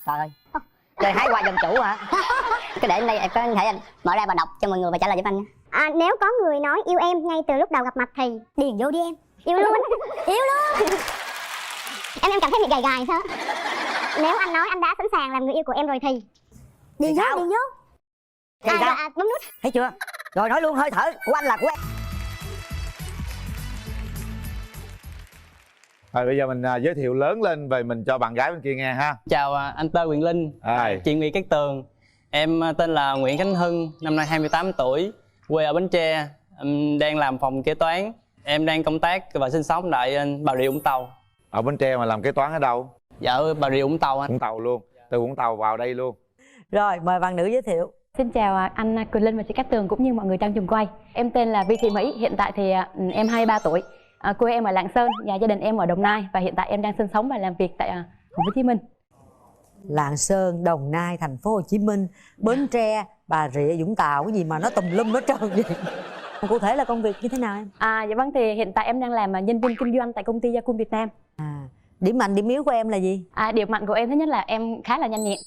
Trời ơi, chơi hái qua dân chủ hả? Cái để anh đây em có thể mở ra và đọc cho mọi người và trả lời giúp anh. Nếu có người nói yêu em ngay từ lúc đầu gặp mặt thì điền vô đi em. Yêu luôn. Yêu luôn. Em cảm thấy bị gài gài sao? Nếu anh nói anh đã sẵn sàng làm người yêu của em rồi thì điền vô, điền vô. Thì sao? Bấm nút. Thấy chưa? Rồi nói luôn, hơi thở của anh là của em. Rồi bây giờ mình giới thiệu lớn lên về mình cho bạn gái bên kia nghe ha. Chào anh tên Quyền Linh, chị Nguyễn Cát Tường. Em tên là Nguyễn Khánh Hưng, năm nay 28 tuổi, quê ở Bến Tre. Em đang làm phòng kế toán. Em đang công tác và sinh sống tại Bà Rịa Vũng Tàu. Ở Bến Tre mà làm kế toán ở đâu? Dạ ở Bà Rịa Vũng Tàu anh. Vũng Tàu luôn, từ Vũng Tàu vào đây luôn. Rồi mời bạn nữ giới thiệu. Xin chào anh Quyền Linh và chị Cát Tường cũng như mọi người trong trường quay. Em tên là Vi Thị Mỹ, hiện tại thì em 23 tuổi. Quê em ở Lạng Sơn, nhà gia đình em ở Đồng Nai và hiện tại em đang sinh sống và làm việc tại Thành phố Hồ Chí Minh. Lạng Sơn, Đồng Nai, Thành phố Hồ Chí Minh, Bến Tre, Bà Rịa Vũng Tàu, cái gì mà nó tùm lum hết trơn vậy. Cụ thể là công việc như thế nào em? Dạ vâng, thì hiện tại em đang làm nhân viên kinh doanh tại công ty Yakult Việt Nam. Điểm mạnh, điểm yếu của em là gì? Điểm mạnh của em thứ nhất là em khá là nhanh nhẹn.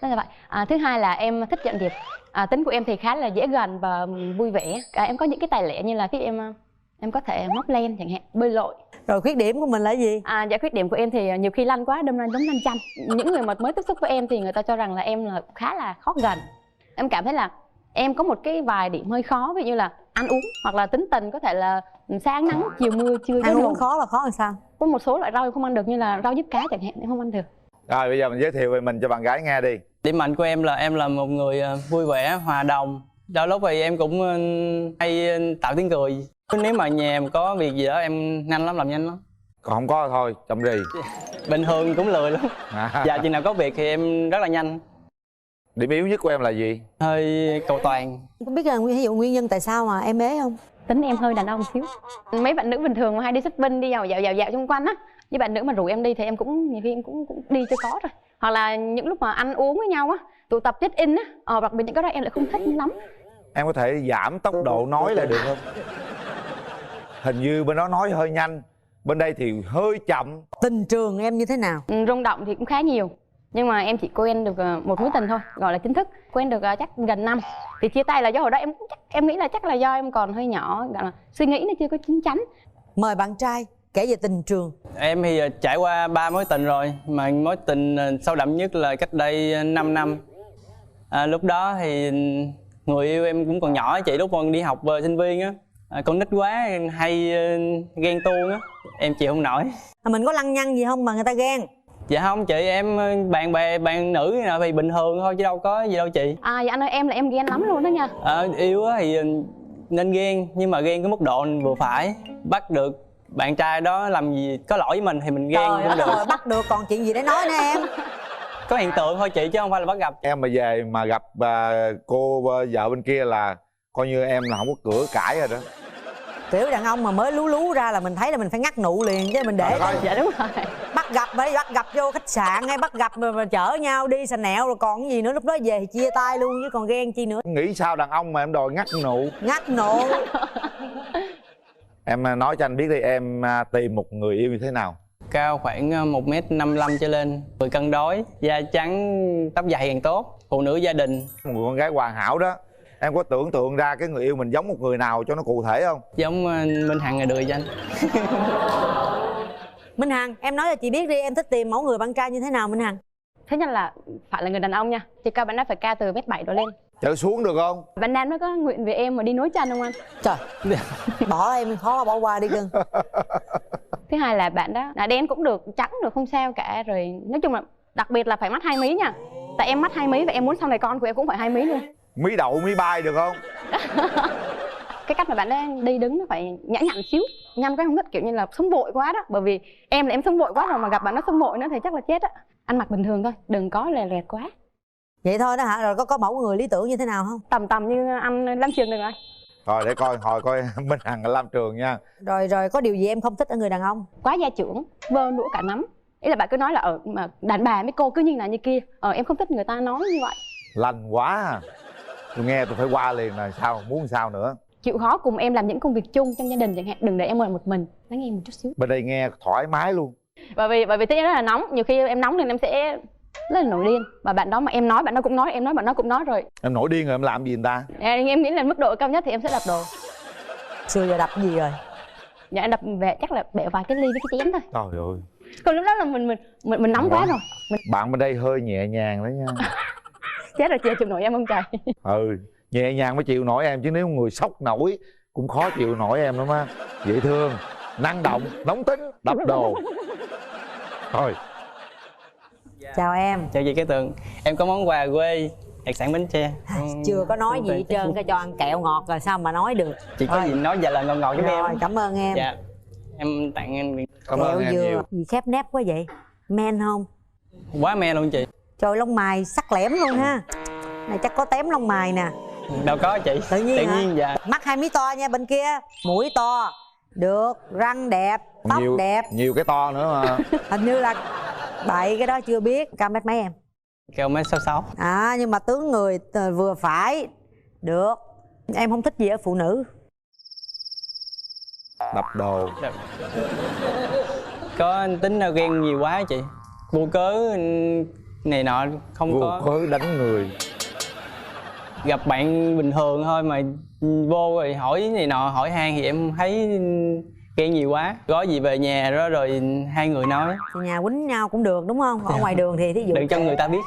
Đó là vậy. Thứ hai là em thích nhận việc. Tính của em thì khá là dễ gần và vui vẻ. Em có những cái tài lẻ như là khi em có thể móc len chẳng hạn, bơi lội. Rồi khuyết điểm của mình là gì? Dạ khuyết điểm của em thì nhiều khi lanh quá đâm ra giống lanh chanh. Những người mà mới tiếp xúc với em thì người ta cho rằng là em là khá là khó gần. Em cảm thấy là em có một cái vài điểm hơi khó, ví dụ như là ăn uống hoặc là tính tình, có thể là sáng nắng chiều mưa chưa ăn uống khó là khó làm sao? Có một số loại rau em không ăn được, như là rau diếp cá chẳng hạn, em không ăn được. Rồi bây giờ mình giới thiệu về mình cho bạn gái nghe đi. Điểm mạnh của em là một người vui vẻ, hòa đồng. Đôi lúc thì em cũng hay tạo tiếng cười. Nếu mà nhà em có việc gì đó em nhanh lắm, làm nhanh lắm. Còn không có thôi, chậm rì. Bình thường cũng lười lắm. Dạ chừng nào có việc thì em rất là nhanh. Điểm yếu nhất của em là gì? Hơi cầu toàn. Có biết là ví dụ nguyên nhân tại sao mà em ế không? Tính em hơi đàn ông xíu. Mấy bạn nữ bình thường mà hay đi shopping, đi dạo xung quanh á, với bạn nữ mà rủ em đi thì em cũng nhiều khi em cũng đi cho có rồi. Hoặc là những lúc mà ăn uống với nhau á, tụ tập check in á, đặc biệt những cái đó em lại không thích lắm. Em có thể giảm tốc độ nói lại được không? Hình như bên đó nói hơi nhanh, bên đây thì hơi chậm. Tình trường em như thế nào? Rung động thì cũng khá nhiều. Nhưng mà em chỉ quen được một mối tình thôi, gọi là chính thức. Quen được chắc gần năm. Thì chia tay là do hồi đó em nghĩ là chắc là do em còn hơi nhỏ, gọi là suy nghĩ nó chưa có chín chắn. Mời bạn trai kể về tình trường. Em thì trải qua 3 mối tình rồi, mà mối tình sâu đậm nhất là cách đây 5 năm. Lúc đó thì người yêu em cũng còn nhỏ chị, lúc còn đi học sinh viên á. Con nít quá hay ghen tuông á, em chịu không nổi. Mình có lăng nhăng gì không mà người ta ghen? Dạ không chị, em bạn bè bạn nữ nào thì bình thường thôi chứ đâu có gì đâu chị. Dạ anh ơi, em là em ghen lắm luôn đó nha. Yêu á thì nên ghen, nhưng mà ghen cái mức độ vừa phải. Bắt được bạn trai đó làm gì có lỗi với mình thì mình ghen cũng được. Rồi bắt được, còn chuyện gì để nói nữa em? Có hiện tượng thôi chị chứ không phải là bắt gặp. Em mà về mà gặp cô vợ bên kia là coi như em là không có cửa cãi rồi đó. Kiểu đàn ông mà mới lú ra là mình thấy là mình phải ngắt nụ liền chứ mình để Dạ đúng rồi. bắt gặp vô khách sạn hay bắt gặp mà chở nhau đi xà nẹo rồi còn cái gì nữa, lúc đó về thì chia tay luôn chứ còn ghen chi nữa. Nghĩ sao đàn ông mà em đòi ngắt nụ? Ngắt nụ. Em nói cho anh biết đi, em tìm một người yêu như thế nào? Cao khoảng 1m55 trở lên, người cân đối, da trắng, tóc dài càng tốt, phụ nữ gia đình. Một người con gái hoàn hảo đó, em có tưởng tượng ra cái người yêu mình giống một người nào cho nó cụ thể không? Giống Minh Hằng là được cho anh. Minh Hằng, em nói cho chị biết đi, em thích tìm mẫu người bạn trai như thế nào Minh Hằng? Thứ nhất là phải là người đàn ông nha. Thì cao bạn đó phải cao từ 1m7 đổ lên. Trở xuống được không? Bạn nam nó có nguyện về em mà đi nối chân không anh? Trời, bỏ em khó bỏ qua đi cưng. Thứ hai là bạn đó là đen cũng được, trắng được, không sao cả. Rồi nói chung là đặc biệt là phải mắt 2 mí nha. Tại em mắt 2 mí và em muốn sau này con của em cũng phải 2 mí luôn. Mí đậu mí bay được không? Cái cách mà bạn ấy đi đứng nó phải nhã nhặn xíu. Nhăn cái không thích kiểu như là sống vội quá đó. Bởi vì em là em sống vội quá rồi mà gặp bạn nó sống vội nữa thì chắc là chết á. Ăn mặc bình thường thôi, đừng có lè lẹt quá. Vậy thôi đó hả? Rồi có mẫu người lý tưởng như thế nào không? Tầm như anh Lam Trường được rồi. Rồi để coi hồi coi Minh Hằng Lam Trường nha. Rồi có điều gì em không thích ở người đàn ông? Quá gia trưởng, vơ đũa cả nắm. Ý là bạn cứ nói là mà đàn bà mấy cô cứ như này như kia. Em không thích người ta nói như vậy. Lành quá à. Tôi nghe tôi phải qua liền là sao, muốn sao nữa. Chịu khó cùng em làm những công việc chung trong gia đình chẳng hạn, đừng để em ngồi một mình. Lắng nghe một chút xíu. Bên đây nghe thoải mái luôn. Bởi vì thế rất là nóng, nhiều khi em nóng nên em sẽ rất là nổi điên. Và bạn đó mà em nói bạn đó cũng nói, em nói bạn đó cũng nói rồi. Em nổi điên rồi em làm gì người ta? Em nghĩ là mức độ cao nhất thì em sẽ đập đồ. Xưa giờ đập gì rồi? Dạ em đập về chắc là bẻ vài cái ly với cái chén thôi. Trời ơi. Còn lúc đó là mình nóng quá rồi. Bạn bên đây hơi nhẹ nhàng đấy nha. Chết rồi, chịu nổi em không trời. Ừ, nhẹ nhàng mới chịu nổi em, chứ nếu người sốc nổi cũng khó chịu nổi em lắm á. Dễ thương, năng động, nóng tính, đập đồ. Thôi. Chào em. Chào chị Cát Tường. Em có món quà quê đặc sản Bến Tre. Chưa có nói gì hết trơn, cái cho ăn kẹo ngọt rồi sao mà nói được. Chị có Thôi. gì nói vài lời ngon ngọt với Rồi, em. cảm ơn em. Dạ. Em tặng em Cảm Kẹo ơn em dừa nhiều. gì khép nép quá vậy? Men không? quá me luôn chị. Trời, lông mày sắc lẻm luôn ha. Này chắc có tém lông mày nè. Đâu có chị. Tự nhiên hả? Dạ. Mắt 2 mí to nha, bên kia mũi to. Được, răng đẹp, tóc Nhiều, đẹp. nhiều cái to nữa mà. Hình như là bậy cái đó chưa biết. Cao mét mấy em? Kêu mấy 66. À, nhưng mà tướng người vừa phải. Được. Em không thích gì ở phụ nữ? Đập đồ. Có tính ghen nhiều quá chị. Vô cớ này nọ không Vô có. cớ đánh người. Gặp bạn bình thường thôi mà vô rồi hỏi này nọ hỏi han thì em thấy ghen nhiều quá. Có gì về nhà đó rồi hai người nói. Thì nhà quýnh nhau cũng được đúng không? Ở ngoài đường thì thí dụ Đừng cho người ta biết.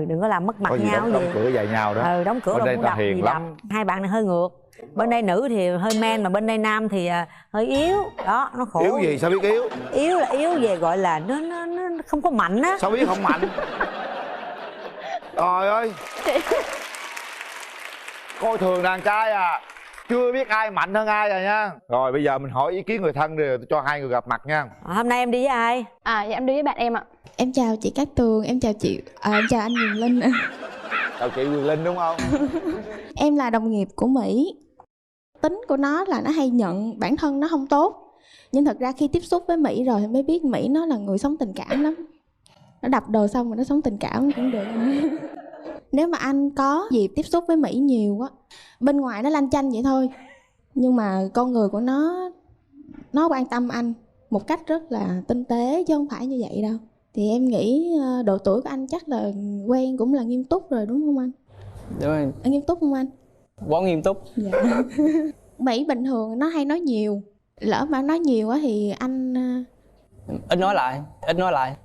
đừng có làm mất mặt Có gì nhau đóng, gì. đóng cửa dạy nhau đó. Đóng cửa Bên đâu đây cũng ta đập hiền gì lắm. đầm. Hai bạn này hơi ngược. Bên đây nữ thì hơi men, mà bên đây nam thì hơi yếu. Đó, nó khổ. Yếu gì sao biết yếu? Yếu là yếu về gọi là nó không có mạnh á. Sao biết không mạnh? Trời ơi. Coi thường đàn trai à. Chưa biết ai mạnh hơn ai rồi nha. Rồi bây giờ mình hỏi ý kiến người thân rồi cho hai người gặp mặt nha. Hôm nay em đi với ai? Dạ em đi với bạn em ạ. Em chào chị Cát Tường, em chào chị, em chào anh Quyền Linh. Chào chị Quyền Linh đúng không? Em là đồng nghiệp của Mỹ. Tính của nó là nó hay nhận bản thân nó không tốt. Nhưng thật ra khi tiếp xúc với Mỹ rồi mới biết Mỹ nó là người sống tình cảm lắm. Nó đập đồ xong rồi nó sống tình cảm cũng được. Nếu mà anh có dịp tiếp xúc với Mỹ nhiều á, bên ngoài nó lanh chanh vậy thôi, nhưng mà con người của nó quan tâm anh một cách rất là tinh tế chứ không phải như vậy đâu. Thì em nghĩ độ tuổi của anh chắc là quen cũng là nghiêm túc rồi đúng không anh? Đúng rồi. Anh nghiêm túc không anh? Quá nghiêm túc. Dạ. Mỹ bình thường nó hay nói nhiều. Lỡ mà nói nhiều quá thì anh Ít nói lại.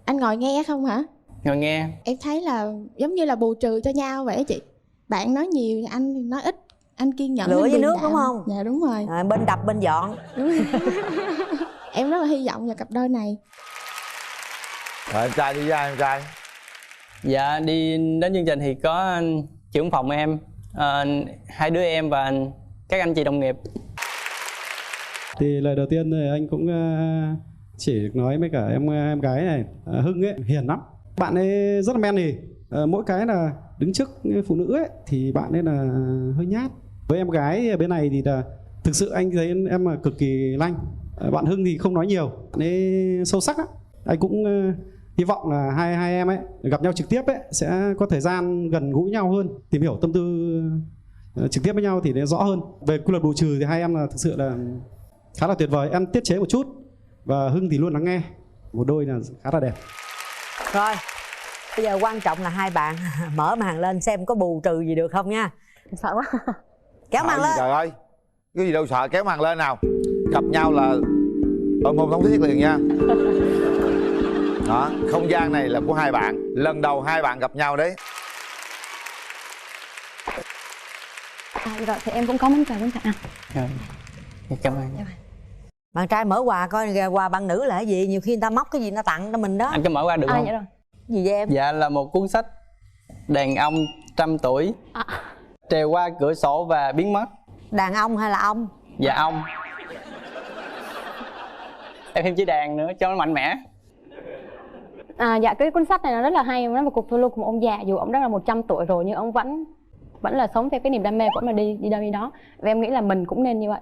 anh ngồi nghe không hả? Ngồi nghe. Em thấy là giống như là bù trừ cho nhau vậy đó chị. Bạn nói nhiều, anh thì nói ít. Anh kiên nhẫn, Lửa anh với điềm nước đạm. đúng không? Dạ đúng rồi. Bên đập bên dọn. Em rất là hy vọng vào cặp đôi này. Rồi em trai đi với ai em trai? Dạ đi đến chương trình thì có trưởng phòng em, hai đứa em và các anh chị đồng nghiệp. Thì lời đầu tiên thì anh cũng chỉ được nói với cả em gái này, Hưng ấy hiền lắm. Bạn ấy rất là men nỉ. Mỗi cái là đứng trước phụ nữ ấy thì bạn ấy là hơi nhát. Với em gái bên này thì là thực sự anh thấy em là cực kỳ lanh. Bạn Hưng thì không nói nhiều, bạn ấy sâu sắc á. Anh cũng hy vọng là hai em ấy gặp nhau trực tiếp ấy sẽ có thời gian gần gũi nhau hơn, tìm hiểu tâm tư trực tiếp với nhau thì nó rõ hơn. Về quy luật bù trừ thì hai em là thực sự là khá là tuyệt vời. Em tiết chế một chút và Hưng thì luôn lắng nghe. Một đôi là khá là đẹp. Rồi, bây giờ quan trọng là hai bạn mở màn lên xem có bù trừ gì được không nha. Sợ quá. Kéo Sợ màn gì lên. Trời ơi. Cái gì đâu sợ, kéo màn lên nào. Gặp nhau là ôm hôn thống thiết liền nha. Đó, không gian này là của hai bạn. Lần đầu hai bạn gặp nhau đấy. Rồi thì em cũng có món quà bên cạnh anh. Rồi. Cảm ơn. Bạn trai mở quà coi, quà bạn nữ là cái gì? Nhiều khi người ta móc cái gì nó tặng cho mình đó. Anh có mở qua được không? Dạ rồi. Gì vậy em? Dạ là một cuốn sách Đàn ông trăm tuổi, trèo qua cửa sổ và biến mất. Đàn ông hay là ông? Dạ ông. Em thêm chữ đàn nữa cho nó mạnh mẽ. Dạ cái cuốn sách này nó rất là hay, nó là cuộc phiêu lưu của một ông già, dù ông đã là 100 tuổi rồi nhưng ông vẫn là sống theo cái niềm đam mê của ông, là đi đâu đi đó. Và em nghĩ là mình cũng nên như vậy.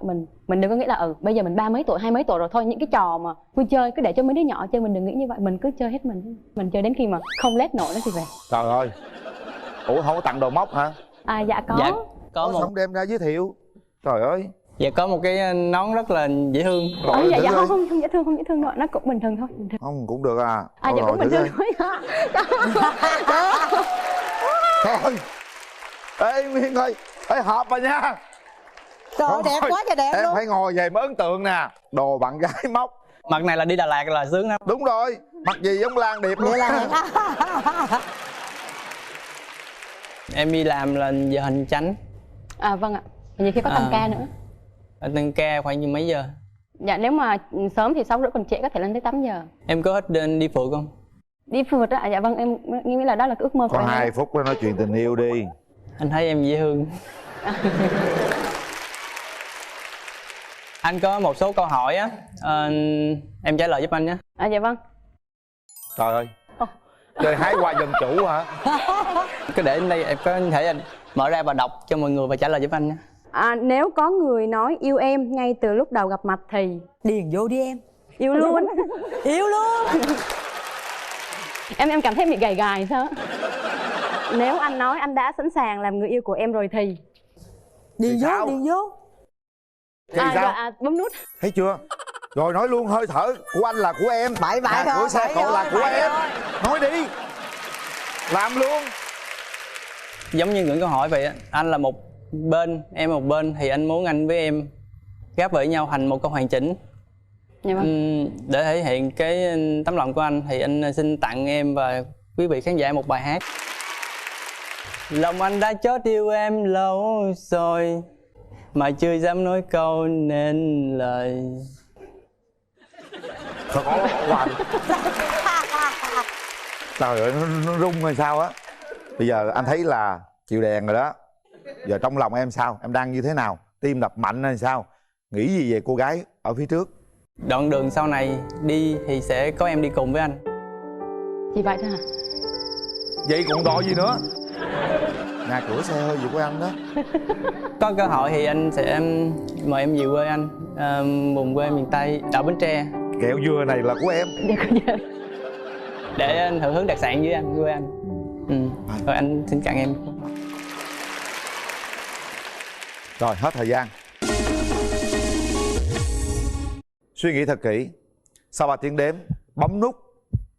Mình đừng có nghĩ là bây giờ mình 30 mấy tuổi, 20 mấy tuổi rồi thôi, những cái trò mà vui chơi cứ để cho mấy đứa nhỏ chơi, mình đừng nghĩ như vậy. Mình cứ chơi hết mình chơi đến khi mà không lết nổi nó thì về. Trời ơi. Ủa không có tặng đồ móc hả? Dạ có. Dạ có Có một. xong đem ra giới thiệu. Trời ơi. Dạ có một cái nón rất là dễ thương. Đội dạ thử dạ coi. không dễ thương, không dễ thương đâu, nó cũng bình thường thôi, bình thường. Không cũng được à. À dạ Rồi, cũng bình thử thường coi. thôi. Thôi. Ê Nguyên ơi, ê hợp rồi nha. Trời ơi, Thôi, đẹp thôi. quá trời đẹp Em luôn. phải ngồi về mới ấn tượng nè. Đồ bạn gái móc. Mặt này là đi Đà Lạt là sướng lắm. Đúng rồi, mặc gì giống Lan Điệp luôn. Vậy là Em đi làm là giờ hành chánh. À vâng ạ, nhiều khi có tăng ca nữa. Tăng ca khoảng như mấy giờ? Dạ nếu mà sớm thì 6 rưỡi, còn trễ có thể lên tới 8 giờ. Em có hết đi phượt không? Đi phượt á? Dạ vâng, em nghĩ là đó là cái ước mơ của Có em. 2 phút đó nói chuyện tình yêu đi. Anh thấy em dễ thương. Anh có một số câu hỏi á, em trả lời giúp anh nhé. À dạ vâng. Trời ơi, chơi hái hoa dân chủ hả? Cứ để đến đây em có thể mở ra và đọc cho mọi người và trả lời giúp anh nhé. Nếu có người nói yêu em ngay từ lúc đầu gặp mặt thì điền vô đi em. yêu luôn. Yêu luôn. Em cảm thấy bị gài gài sao á. Nếu anh nói anh đã sẵn sàng làm người yêu của em rồi thì Điền Thì vô, sao? điền vô. Thì sao? bấm nút. Thấy chưa? Rồi nói luôn, hơi thở của anh là của em. Bậy bậy Nhà thôi, cửa xe bậy cộ thôi, là của bậy em. thôi. Nói đi. Làm luôn. Giống như những câu hỏi vậy á, anh là một bên, em một bên thì anh muốn anh với em ghép với nhau thành một câu hoàn chỉnh. Dạ vâng. Để thể hiện cái tấm lòng của anh thì anh xin tặng em và quý vị khán giả một bài hát. Lòng anh đã chót yêu em lâu rồi mà chưa dám nói câu nên lời. Thôi có hoài. Trời ơi, nó rung hay sao á. Bây giờ anh thấy là chịu đèn rồi đó. Giờ trong lòng em sao? Em đang như thế nào? Tim đập mạnh hay sao? Nghĩ gì về cô gái ở phía trước? Đoạn đường sau này đi thì sẽ có em đi cùng với anh. Chỉ vậy thôi hả? Vậy còn đòi gì nữa? Nhà cửa xe hơi gì của anh đó. Có cơ hội thì anh sẽ mời em về quê anh, vùng quê miền Tây, ở Bến Tre. Kẹo dừa này là của em. Dạ có dạ. Để anh hưởng ứng đặc sản với anh, quê anh. Rồi anh xin cạn em. Rồi hết thời gian. Suy nghĩ thật kỹ. Sau 3 tiếng đếm, bấm nút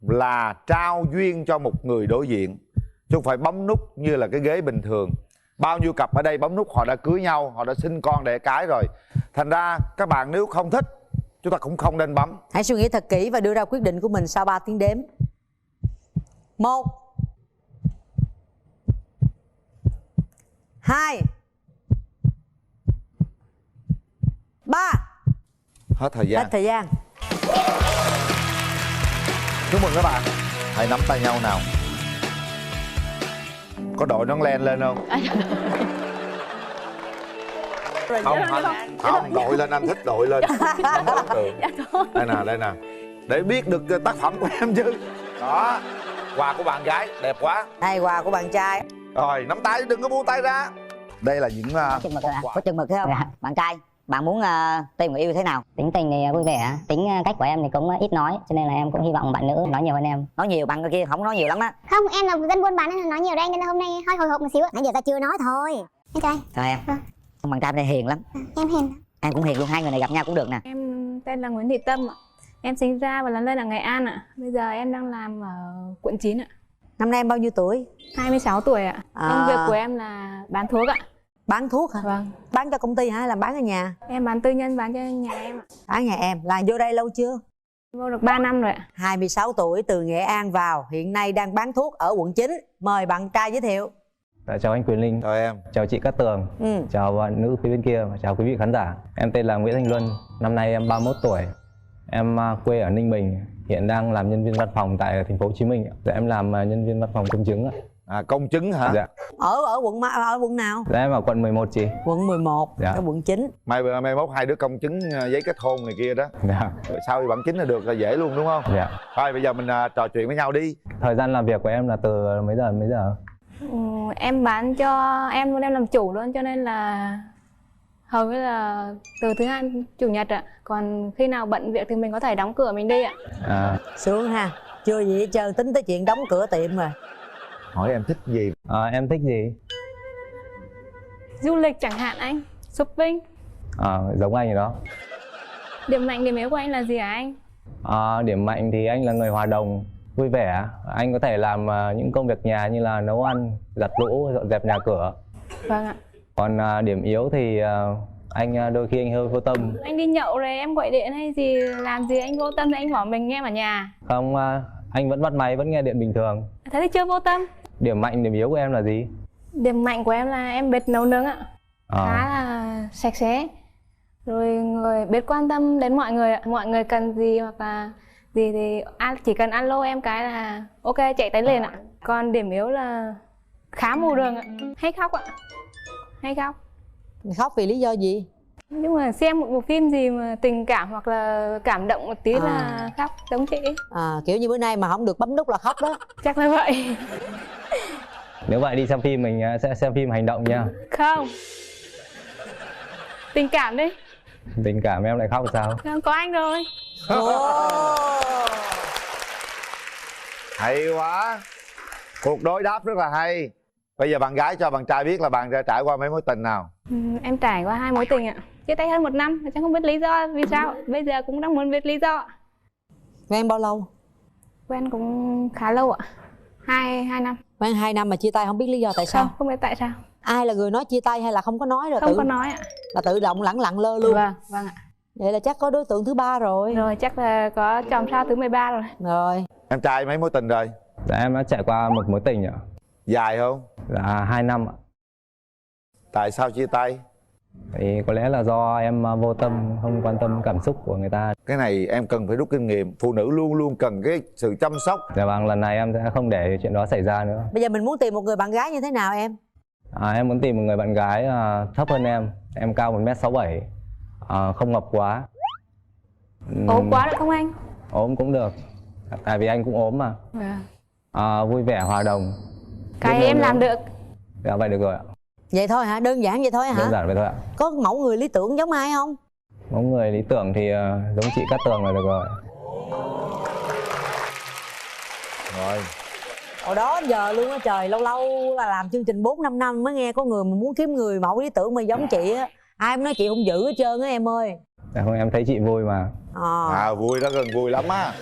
là trao duyên cho một người đối diện, chứ không phải bấm nút như là cái ghế bình thường. Bao nhiêu cặp ở đây bấm nút họ đã cưới nhau, họ đã sinh con đẻ cái rồi. Thành ra các bạn nếu không thích, chúng ta cũng không nên bấm. Hãy suy nghĩ thật kỹ và đưa ra quyết định của mình sau 3 tiếng đếm. 1 2 3. Hết thời gian. Hết thời gian. Chúc mừng các bạn. Hãy nắm tay nhau nào. Có đội nón len lên không? Không, đội lên, anh thích đội lên. Anh có ấn tượng. Đây nè. Để biết được tác phẩm của em chứ. Đó. Quà của bạn gái đẹp quá. Đây quà của bạn trai. Rồi, nắm tay, đừng có buông tay ra. Đây là những Chừng mực hả? Có chừng mực thấy không? Bạn trai, bạn muốn tìm người yêu thế nào? Tính tình thì vui vẻ, tính cách của em thì cũng ít nói, cho nên là em cũng hy vọng bạn nữ nói nhiều hơn em. Nói nhiều, bạn kia không nói nhiều lắm á. Không, em là dân buôn bán nên là nói nhiều đây, nên là hôm nay hơi hồi hộp một xíu. Nãy giờ ta chưa nói thôi. Em trai. Chào em. Bạn trai này hiền lắm. Em hiền. Em cũng hiền luôn, hai người này gặp nhau cũng được nè. Em tên là Nguyễn Thị Tâm ạ. Em sinh ra và lớn lên ở Nghệ An ạ. Bây giờ em đang làm ở quận 9 ạ. Năm nay em bao nhiêu tuổi? 26 tuổi ạ. Công việc của em là bán thuốc ạ. Bán thuốc hả? Vâng. Bán cho công ty hả hay là bán ở nhà? Em bán tư nhân, bán cho nhà em ạ. Bán nhà em. Là vô đây lâu chưa? Vô được 3 năm rồi ạ. 26 tuổi từ Nghệ An vào, hiện nay đang bán thuốc ở quận 9. Mời bạn trai giới thiệu. Chào anh Quyền Linh. Chào em. Chào chị Cát Tường. Chào bạn nữ phía bên kia và chào quý vị khán giả. Em tên là Nguyễn Thanh Luân, năm nay em 31 tuổi. Em quê ở Ninh Bình, hiện đang làm nhân viên văn phòng tại thành phố Hồ Chí Minh. Dạ, em làm nhân viên văn phòng công chứng ạ. À, công chứng hả? Dạ. Ở quận nào? Dạ, em ở quận 11 chị. Quận 11, dạ. Ở quận 9. Mai mốt hai đứa công chứng giấy kết hôn này kia đó. Dạ. Rồi sau khi bản chính là được là dễ luôn đúng không? Dạ. Thôi bây giờ mình trò chuyện với nhau đi. Thời gian làm việc của em là từ mấy giờ đến mấy giờ? Em bán cho em luôn, em làm chủ luôn, cho nên là hầu như là từ thứ Hai Chủ nhật ạ. Còn khi nào bận việc thì mình có thể đóng cửa mình đi ạ. Sướng ha. Chưa gì hết trơn, tính tới chuyện đóng cửa tiệm rồi. Hỏi em thích gì? Em thích gì? Du lịch chẳng hạn anh, shopping. Giống anh rồi đó. Điểm mạnh điểm yếu của anh là gì hả anh? Điểm mạnh thì anh là người hòa đồng, vui vẻ. Anh có thể làm những công việc nhà như là nấu ăn, giặt giũ, dọn dẹp nhà cửa. Vâng ạ. Còn điểm yếu thì anh đôi khi anh hơi vô tâm. Anh đi nhậu rồi em gọi điện hay gì làm gì anh vô tâm thì anh bỏ mình nghe ở nhà. Không, anh vẫn bắt máy, vẫn nghe điện bình thường. Thế thì chưa vô tâm. Điểm mạnh điểm yếu của em là gì? Điểm mạnh của em là em biết nấu nướng ạ. Khá là sạch sẽ. Rồi người biết quan tâm đến mọi người ạ. Mọi người cần gì hoặc là gì thì chỉ cần alo em cái là ok chạy tới liền ạ. Còn điểm yếu là khá mù đường ạ. Hay khóc ạ. Hay khóc. Khóc vì lý do gì? Nhưng mà xem một bộ phim gì mà tình cảm hoặc là cảm động một tí là khóc giống chị. Kiểu như bữa nay mà không được bấm nút là khóc đó. Chắc là vậy. Nếu vậy đi xem phim mình sẽ xem phim hành động nha. Không. Tình cảm đi. Tình cảm em lại khóc sao? Không, có anh rồi. Hay quá. Cuộc đối đáp rất là hay. Bây giờ bạn gái cho bạn trai biết là bạn đã trải qua mấy mối tình nào? Em trải qua 2 mối tình ạ. Chia tay hơn 1 năm, chẳng không biết lý do vì sao. Bây giờ cũng đang muốn biết lý do. Quen bao lâu? Quen cũng khá lâu ạ. 2 năm. Quen 2 năm mà chia tay không biết lý do tại sao? Không biết tại sao. Ai là người nói chia tay hay là không có nói rồi? Không có nói ạ. Là tự động lẳng lặng lơ luôn. Vâng ạ. Vậy là chắc có đối tượng thứ 3 rồi. Rồi chắc là có chòm sao thứ 13 rồi. Rồi. Em trai mấy mối tình rồi? Dạ em đã trải qua một mối tình ạ. Dài không? Dạ 2 năm ạ. Tại sao chia tay? Thì có lẽ là do em vô tâm, không quan tâm cảm xúc của người ta. Cái này em cần phải rút kinh nghiệm. Phụ nữ luôn luôn cần cái sự chăm sóc. Dạ vâng, lần này em sẽ không để chuyện đó xảy ra nữa. Bây giờ mình muốn tìm một người bạn gái như thế nào em? Em muốn tìm một người bạn gái thấp hơn em. Em cao 1m67, không mập quá. Ốm quá được không anh? Ốm cũng được. Tại vì anh cũng ốm mà. Vui vẻ, hòa đồng. Cái em làm được. Dạ vậy được rồi ạ. Vậy thôi hả? Đơn giản vậy thôi hả? Đơn giản vậy thôi ạ. Có mẫu người lý tưởng giống ai không? Mẫu người lý tưởng thì giống chị Cát Tường là được rồi. Rồi. Hồi đó giờ luôn á trời, lâu lâu là làm chương trình 4-5 năm mới nghe có người mà muốn kiếm người mẫu lý tưởng mà giống chị á. Ai cũng nói chị không giữ hết trơn á em ơi. Dạ không, em thấy chị vui mà. Vui đó, gần vui lắm á.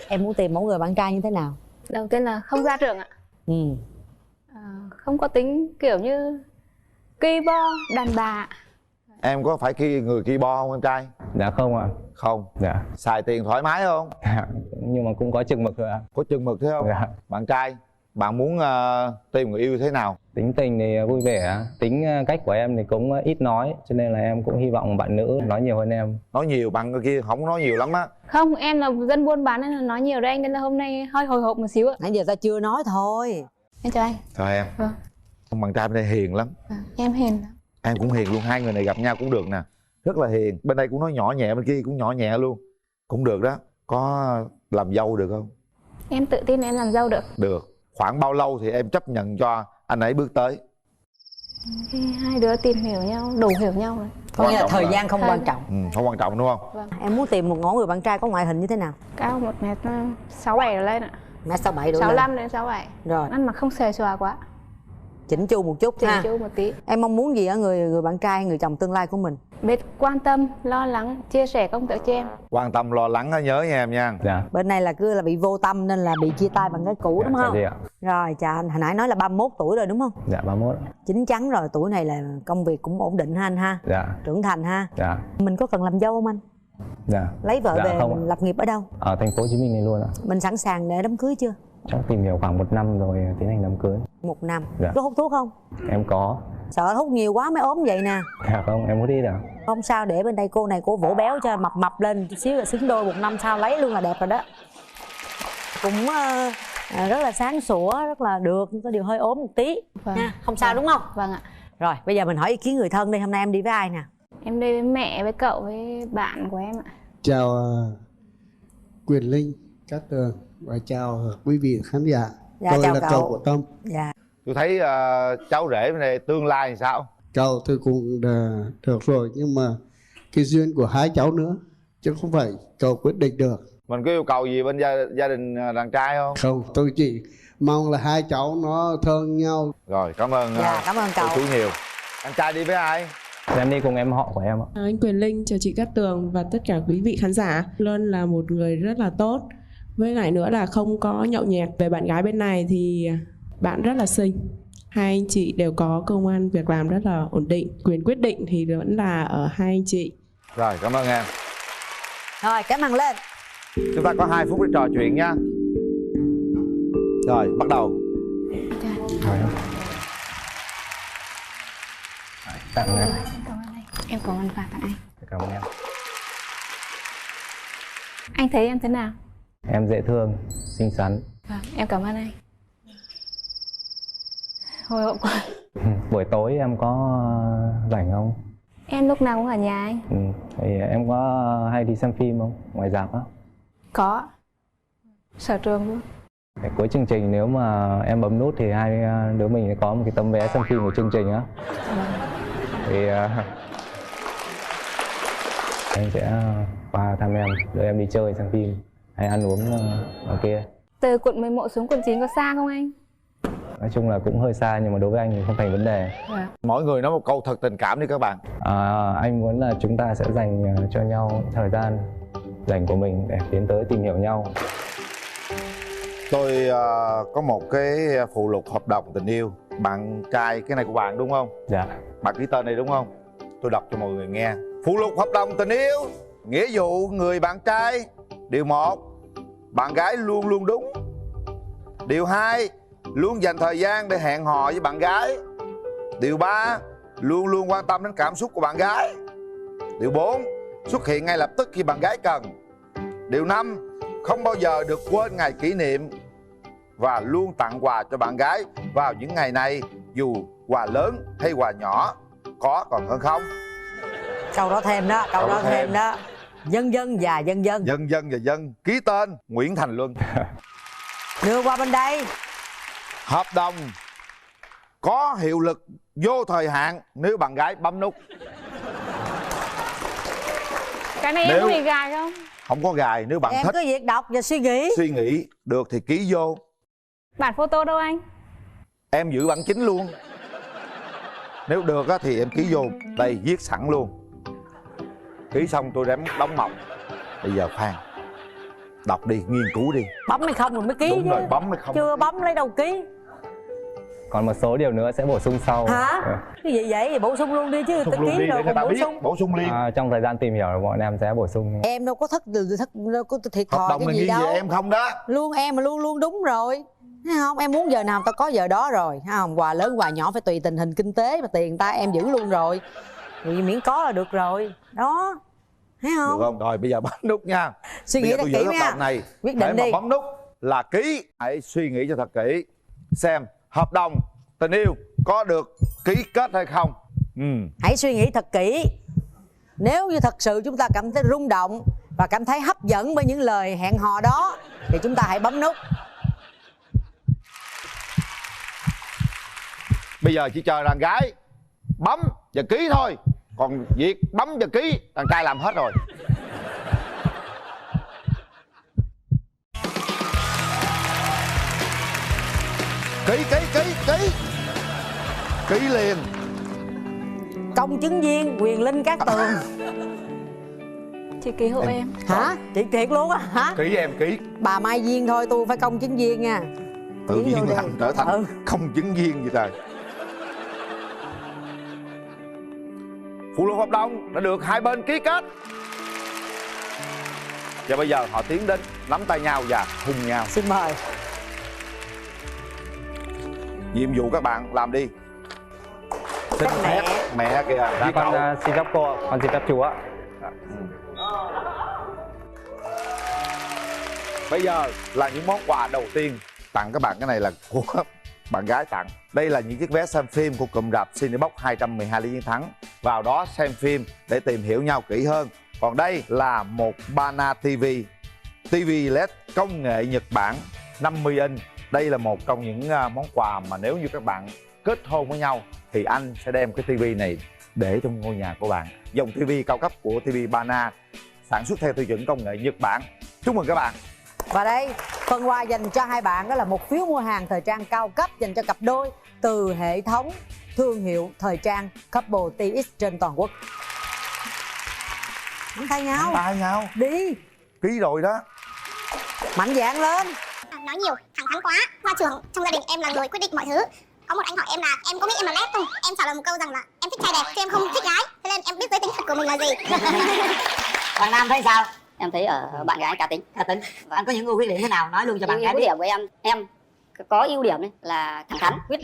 Em muốn tìm mẫu người bạn trai như thế nào? Đầu tiên là không ra trường ạ. Không có tính kiểu như ki bo, đàn bà. Em có phải người keyboard không em trai? Dạ không ạ. Không? Dạ. Xài tiền thoải mái không? Nhưng mà cũng có chừng mực thôi ạ. Có chừng mực thế không? Dạ. Bạn trai, bạn muốn tìm người yêu thế nào? Tính tình thì vui vẻ, tính cách của em thì cũng ít nói, cho nên là em cũng hy vọng bạn nữ nói nhiều hơn em. Nói nhiều, bạn kia không nói nhiều lắm á. Không, em là dân buôn bán nên là nói nhiều đấy anh, nên là hôm nay hơi hồi hộp một xíu ạ. Nãy giờ ta chưa nói thôi. Em chào anh. Chào em. Vâng. Bạn trai bên đây hiền lắm. Em hiền lắm. Em cũng hiền luôn, hai người này gặp nhau cũng được nè. Rất là hiền, bên đây cũng nói nhỏ nhẹ, bên kia cũng nhỏ nhẹ luôn. Cũng được đó, có làm dâu được không? Em tự tin em làm dâu được. Được. Khoảng bao lâu thì em chấp nhận cho anh ấy bước tới? Khi hai đứa tìm hiểu nhau, đủ hiểu nhau rồi. Có nghĩa là thời gian không quan trọng. Không quan trọng đúng không? Vâng. Em muốn tìm một mẫu người bạn trai có ngoại hình như thế nào? Cao 1m67 rồi lên ạ. 1m67 độ 65 đến 67. Rồi. Ăn mặc không xòe xòa quá. Chỉnh chu một chút Chỉnh ha. chu một tí. Em mong muốn gì ở người bạn trai, người chồng tương lai của mình? Biết quan tâm, lo lắng, chia sẻ công việc cho em. Quan tâm lo lắng nhớ nha em nha. Dạ. Bên này là cứ là bị vô tâm nên là bị chia tay bằng cái cũ đúng không? Dạ. Rồi chào anh, hồi nãy nói là 31 tuổi rồi đúng không? Dạ 31. Chín chắn rồi, tuổi này là công việc cũng ổn định ha anh ha. Dạ. Trưởng thành ha. Dạ. Mình có cần làm dâu không anh? Dạ. Lấy vợ về không. mình lập nghiệp ở đâu? Ở thành phố Hồ Chí Minh này luôn ạ. Mình sẵn sàng để đám cưới chưa? Chắc tìm hiểu khoảng 1 năm rồi tiến hành đám cưới. 1 năm. Dạ. Có hút thuốc không? Em có. Sợ hút nhiều quá mới ốm vậy nè. Dạ không, em hút ít ạ. Không sao, để bên đây cô này cô vỗ béo cho mập mập lên chút xíu là xứng đôi, 1 năm sau lấy luôn là đẹp rồi đó. Cũng rất là sáng sủa, rất là được, có điều hơi ốm một tí. Vâng. Ha, không sao đúng không? Vâng ạ. Rồi bây giờ mình hỏi ý kiến người thân đi, hôm nay em đi với ai nè? Em đi với mẹ, với cậu, với bạn của em ạ. Chào Quyền Linh, Cát Tường và chào quý vị khán giả. Dạ, tôi chào là cậu. Châu của Tâm. Dạ. Tôi thấy cháu rể bên đây tương lai thì sao? Châu tôi cũng được rồi, nhưng mà cái duyên của hai cháu nữa, chứ không phải cậu quyết định được. Mình có yêu cầu gì bên gia đình đàn trai không? Không, tôi chỉ mong là hai cháu nó thương nhau. Rồi, cảm ơn Dạ, cảm ơn cậu. cô chú nhiều. Anh trai đi với ai? Em đi cùng em họ của em ạ. Anh Quyền Linh, chào chị Cát Tường và tất cả quý vị khán giả. Luân là một người rất là tốt. Với lại nữa là không có nhậu nhẹt. Về bạn gái bên này thì bạn rất là xinh. Hai anh chị đều có công ăn việc làm rất là ổn định. Quyền quyết định thì vẫn là ở hai anh chị. Rồi, cảm ơn em. Rồi, cảm ơn lên. Chúng ta có 2 phút để trò chuyện nha. Rồi, bắt đầu. Tặng em. Em có món quà tặng anh. Cảm ơn em. Anh thấy em thế nào? Em dễ thương, xinh xắn. Vâng, em cảm ơn anh. Hồi hộp quá. Buổi tối em có rảnh không? Em lúc nào cũng ở nhà anh. Thì em có hay đi xem phim không? Ngoài rạp á? Có. Sở trường luôn. Để cuối chương trình nếu mà em bấm nút thì hai đứa mình có một cái tấm vé xem phim của chương trình á. Thì anh sẽ qua thăm em, đưa em đi chơi xem phim hay ăn uống ở kia. Từ quận 11 xuống quận 9 có xa không anh? Nói chung là cũng hơi xa nhưng mà đối với anh thì không thành vấn đề. Mỗi người nói một câu thật tình cảm đi các bạn. Anh muốn là chúng ta sẽ dành cho nhau thời gian dành của mình để tiến tới tìm hiểu nhau. Tôi có một cái phụ lục hợp đồng tình yêu. Bạn trai, cái này của bạn đúng không? Dạ. Bạn ký tên này đúng không? Tôi đọc cho mọi người nghe. Phụ lục hợp đồng tình yêu. Nghĩa vụ người bạn trai. Điều 1, bạn gái luôn luôn đúng. Điều 2, luôn dành thời gian để hẹn hò với bạn gái. Điều 3, luôn luôn quan tâm đến cảm xúc của bạn gái. Điều 4, xuất hiện ngay lập tức khi bạn gái cần. Điều 5, không bao giờ được quên ngày kỷ niệm và luôn tặng quà cho bạn gái vào những ngày này, dù quà lớn hay quà nhỏ. Có còn hơn không? Câu đó thêm đó, câu đó thêm đó. Dân dân và dân dân. Dân dân và dân. Ký tên Nguyễn Thành Luân. Đưa qua bên đây. Hợp đồng có hiệu lực vô thời hạn nếu bạn gái bấm nút. Cái này em có bị gài không? Không có gài, nếu bạn em thích. Em cứ việc đọc và suy nghĩ. Suy nghĩ được thì ký vô. Bản photo đâu anh? Em giữ bản chính luôn. Nếu được á thì em ký vô. Đây viết sẵn luôn. Ký xong tôi đem đóng mộc. Bây giờ khoan, đọc đi, nghiên cứu đi. Bấm hay không rồi mới ký. Đúng chứ. rồi, bấm hay không. Chưa bấm lấy đâu ký. Còn một số điều nữa sẽ bổ sung sau. Hả? Cái gì vậy thì bổ sung luôn đi chứ. Bổ sung luôn đi để người ta biết. Bổ sung liền. Trong thời gian tìm hiểu bọn em sẽ bổ sung. Em đâu có đâu có thiệt thòi cái gì đâu. Hợp đồng em không đó. Luôn em mà luôn luôn đúng rồi. Thấy không? Em muốn giờ nào tao có giờ đó rồi. Thấy không? Quà lớn quà nhỏ phải tùy tình hình kinh tế mà tiền ta em giữ luôn rồi. Vì miễn có là được rồi. Đó. Thấy không? Được không? Rồi bây giờ bấm nút nha. Suy nghĩ thật kỹ nha. Này, quyết định để đi. mà bấm nút là ký. Hãy suy nghĩ cho thật kỹ. Xem hợp đồng tình yêu có được ký kết hay không. Hãy suy nghĩ thật kỹ. Nếu như thật sự chúng ta cảm thấy rung động và cảm thấy hấp dẫn bởi những lời hẹn hò đó thì chúng ta hãy bấm nút. Bây giờ chỉ chờ đàn gái bấm và ký thôi. Còn việc bấm và ký đàn trai làm hết rồi. Ký ký liền. Công chứng viên Quyền Linh Cát Tường. Chị ký hộ em. Hả? Chị thiệt luôn á hả? Ký em ký. Bà Mai Duyên thôi, tôi phải công chứng viên nha. Tự nhiên thành trở thành công chứng viên vậy trời. Phụ lục hợp đồng đã được hai bên ký kết. Và bây giờ họ tiến đến nắm tay nhau và hôn nhau. Xin mời. Nhiệm vụ các bạn làm đi. Xin phép mẹ kìa. Dạ, con xin phép cô ạ, con xin phép chú ạ. Bây giờ là những món quà đầu tiên tặng các bạn. Cái này là của bạn gái tặng. Đây là những chiếc vé xem phim của cụm rạp Cinebox 212 Lý Chiến Thắng. Vào đó xem phim để tìm hiểu nhau kỹ hơn. Còn đây là một Bana TV LED công nghệ Nhật Bản 50 inch. Đây là một trong những món quà mà nếu như các bạn kết hôn với nhau thì anh sẽ đem cái TV này để trong ngôi nhà của bạn. Dòng TV cao cấp của TV Bana sản xuất theo tiêu chuẩn công nghệ Nhật Bản. Chúc mừng các bạn. Và đây, phần quà dành cho hai bạn đó là một phiếu mua hàng thời trang cao cấp dành cho cặp đôi từ hệ thống thương hiệu thời trang Couple TX trên toàn quốc. Nắm tay nhau. Nắm tay nhau. Đi. Ký rồi đó. Mạnh dạn lên. Nói nhiều, thẳng thắn quá. Ra trường, trong gia đình em là người quyết định mọi thứ. Có một anh hỏi em là em có biết em là lép không? Em trả lời một câu rằng là em thích trai đẹp chứ em không thích gái. Thế nên em biết giới tính thật của mình là gì. Bạn Nam thấy sao? Em thấy ở bạn gái cá tính. Cá tính. Anh có những ưu khuyết điểm thế nào nói luôn cho bạn gái biết. Ưu điểm của em có ưu điểm ấy là thẳng thắn, quyết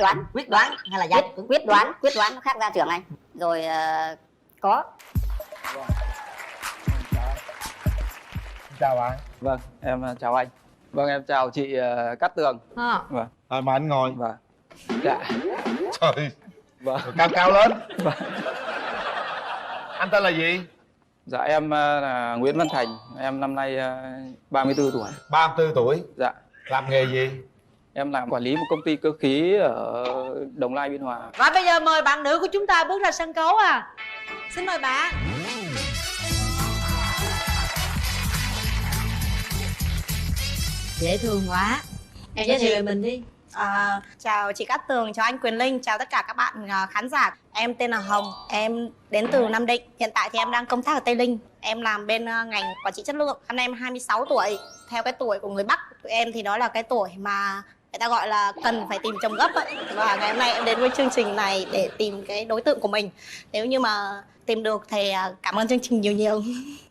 đoán hay là dai? Quyết đoán nó khác ra trưởng anh. Rồi có. Chào bạn. Vâng, em chào anh. Vâng, em chào chị Cát Tường. Vâng. Rồi mà anh ngồi. Vâng. Dạ. Trời. Vâng. Rồi cao cao lên. Vâng. Anh tên là gì? Dạ em là Nguyễn Văn Thành, em năm nay 34 tuổi. 34 tuổi. Dạ. Làm nghề gì? Em làm quản lý một công ty cơ khí ở Đồng Nai, Biên Hòa. Và bây giờ mời bạn nữ của chúng ta bước ra sân khấu à. Xin mời bạn. Dễ thương quá. Em giới thiệu về mình đi. Chào chị Cát Tường, chào anh Quyền Linh, chào tất cả các bạn khán giả. Em tên là Hồng, em đến từ Nam Định. Hiện tại thì em đang công tác ở Tây Ninh. Em làm bên ngành quản trị chất lượng. Năm nay em 26 tuổi. Theo cái tuổi của người Bắc, tụi em thì đó là cái tuổi mà người ta gọi là cần phải tìm chồng gấp ấy. Và ngày hôm nay em đến với chương trình này để tìm cái đối tượng của mình. Nếu như mà tìm được thì cảm ơn chương trình nhiều nhiều.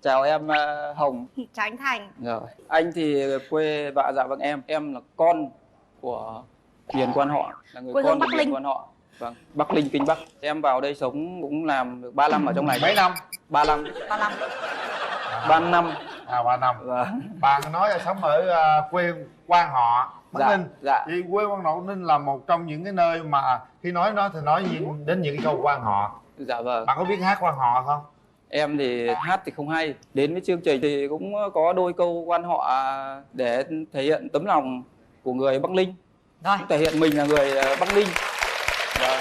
Chào em Hồng. Chào anh Thành. Rồi. Anh thì quê dạ vâng em là con của Điền Quan Họ, là người quê con hương của Bắc Điền Linh. Quan Họ. Vâng, Bắc Linh, Kinh Bắc. Em vào đây sống cũng làm được 3 năm ở trong này. Mấy năm? 3 năm. 3 năm. 3 năm. Vâng. Bạn nói là sống ở quê Quan Họ, Bắc Dạ, Ninh. dạ. Thì quê Quan Họ Ninh là một trong những cái nơi mà khi nói nó thì nói đến những cái câu quan họ. Dạ vâng. Bạn có biết hát quan họ không? Em thì hát thì không hay. Đến với chương trình thì cũng có đôi câu quan họ để thể hiện tấm lòng của người Bắc Ninh. Rồi. Thể hiện mình là người Bắc Ninh. Vâng.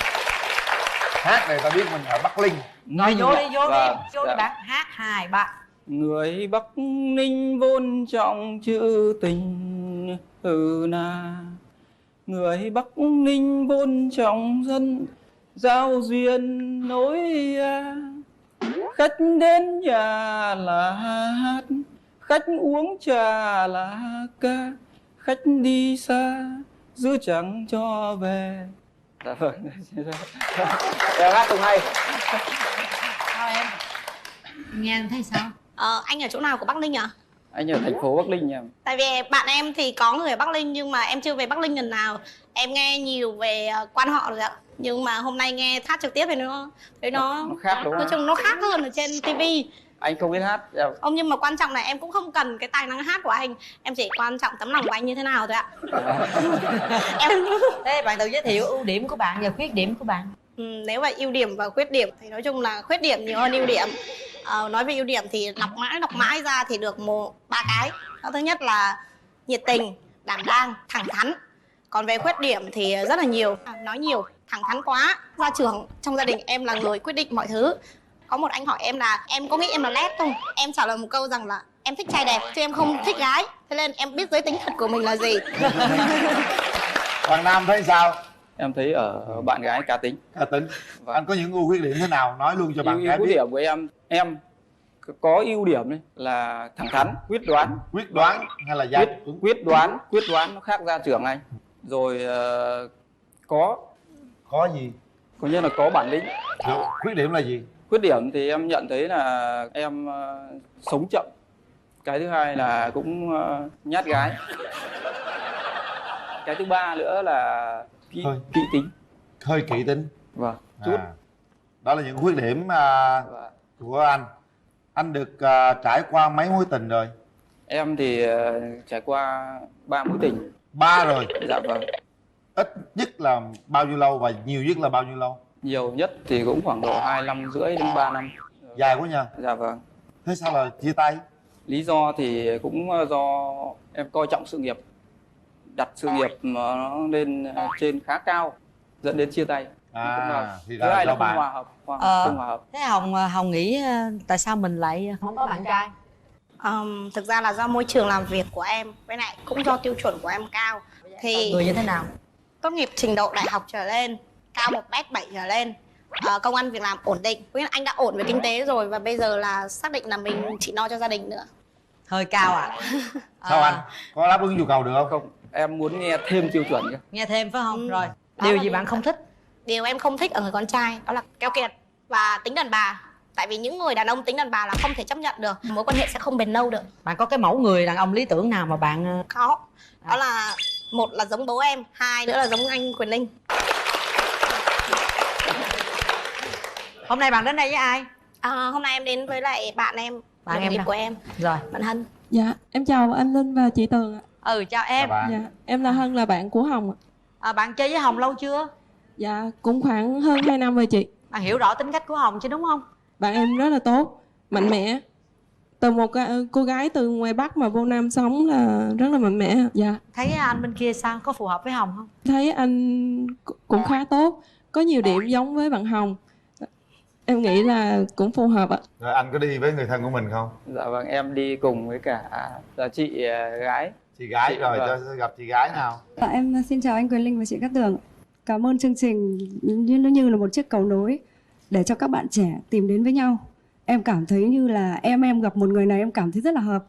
Hát này ta biết mình ở Bắc Linh. Rồi vô đi, vô Vâng, đi, vô đi dạ. bạn. Hát 2, 3. Người Bắc Ninh vốn trọng chữ tình na. Người Bắc Ninh vốn trọng dân giao duyên nối khách đến nhà là hát, khách uống trà là ca, khách đi xa giữ chẳng cho về. Dạ vâng. Em hát không hay. Sao em? Nghe em thấy sao? Anh ở chỗ nào của Bắc Ninh ạ? Anh ở thành phố Bắc Ninh nha. Tại vì bạn em thì có người ở Bắc Ninh nhưng mà em chưa về Bắc Ninh lần nào. Em nghe nhiều về quan họ rồi ạ. Nhưng mà hôm nay nghe hát trực tiếp thì nó khác đúng không? nói chung nó khác hơn ở trên TV. Anh không biết hát. Ông nhưng mà quan trọng là em cũng không cần cái tài năng hát của anh. Em chỉ quan trọng tấm lòng của anh như thế nào thôi ạ. Em Thế bạn tự giới thiệu ưu điểm của bạn và khuyết điểm của bạn. Nếu mà ưu điểm và khuyết điểm thì nói chung là khuyết điểm nhiều hơn ưu điểm. Nói về ưu điểm thì đọc mãi ra thì được 3 cái. Thứ nhất là nhiệt tình, đảm đang, thẳng thắn. Còn về khuyết điểm thì rất là nhiều. Nói nhiều, thẳng thắn quá. Ra trường, trong gia đình em là người quyết định mọi thứ. Có một anh hỏi em là em có nghĩ em là lép không? Em trả lời một câu rằng là em thích trai đẹp chứ em không thích gái. Thế nên em biết giới tính thật của mình là gì. Bạn Nam thấy sao? Em thấy ở bạn gái cá tính. Cá tính. Anh có những ưu khuyết điểm thế nào nói luôn cho bạn gái biết. Ưu điểm của em có ưu điểm đấy là thẳng thắn, quyết đoán. Quyết đoán hay là dai? Quyết đoán nó khác ra trưởng anh. Rồi có gì? Có nghĩa là có bản lĩnh. Khuyết điểm là gì? Khuyết điểm thì em nhận thấy là em sống chậm. Cái thứ hai là cũng nhát gái. Cái thứ ba nữa là kỹ tính. Hơi kỹ tính. Vâng, chút. Đó là những khuyết điểm của anh. Anh được trải qua mấy mối tình rồi? Em thì trải qua 3 mối tình. 3 rồi? Dạ vâng. Ít nhất là bao nhiêu lâu và nhiều nhất là bao nhiêu lâu? Nhiều nhất thì cũng khoảng độ 2 năm rưỡi đến 3 năm. Dài quá nha. Dạ vâng. Thế sao là chia tay? Lý do thì cũng do em coi trọng sự nghiệp, đặt sự nghiệp nó lên trên khá cao, dẫn đến chia tay. Thì thứ hai là không hòa hợp. Thế Hồng nghĩ tại sao mình lại không có bạn trai? Thực ra là do môi trường làm việc của em, với lại cũng do tiêu chuẩn của em cao. Thì người như thế nào? tốt nghiệp trình độ đại học trở lên, cao 1m7 trở lên, công ăn việc làm ổn định. Với lại anh đã ổn về kinh tế rồi và bây giờ là xác định là mình chỉ lo cho gia đình nữa. Hơi cao à? Sao anh? Có đáp ứng nhu cầu được không? Không, em muốn nghe thêm tiêu chuẩn cơ. Nghe thêm phải không? Rồi, điều gì bạn không thích? Điều em không thích ở người con trai đó là keo kiệt và tính đàn bà. Tại vì những người đàn ông tính đàn bà là không thể chấp nhận được, mối quan hệ sẽ không bền lâu được. Bạn có cái mẫu người đàn ông lý tưởng nào mà bạn Có. Đó là một là giống bố em, hai nữa là giống anh Quyền Linh. Hôm nay bạn đến đây với ai? Hôm nay em đến với lại bạn em, Bạn em đồng nghiệp nào? của em, Rồi. bạn Hân. Dạ, em chào anh Linh và chị Tường ạ. Chào em. Dạ, em là Hân, là bạn của Hồng ạ. Bạn chơi với Hồng lâu chưa? Dạ, cũng khoảng hơn 2 năm rồi chị. Bạn hiểu rõ tính cách của Hồng chứ đúng không? Bạn em rất là tốt, mạnh mẽ. Từ một cô gái từ ngoài Bắc mà vô Nam sống là rất là mạnh mẽ. Dạ. Thấy anh bên kia sao? Có phù hợp với Hồng không? Thấy anh cũng khá tốt, có nhiều điểm giống với bạn Hồng. Em nghĩ là cũng phù hợp ạ. Rồi anh có đi với người thân của mình không? Dạ vâng, em đi cùng với cả chị gái. Chị gái rồi, vâng. cho gặp chị gái nào. Em xin chào anh Quyền Linh và chị Cát Tường. Cảm ơn chương trình nó như là một chiếc cầu nối để cho các bạn trẻ tìm đến với nhau. Em cảm thấy như là em gặp một người này em cảm thấy rất là hợp.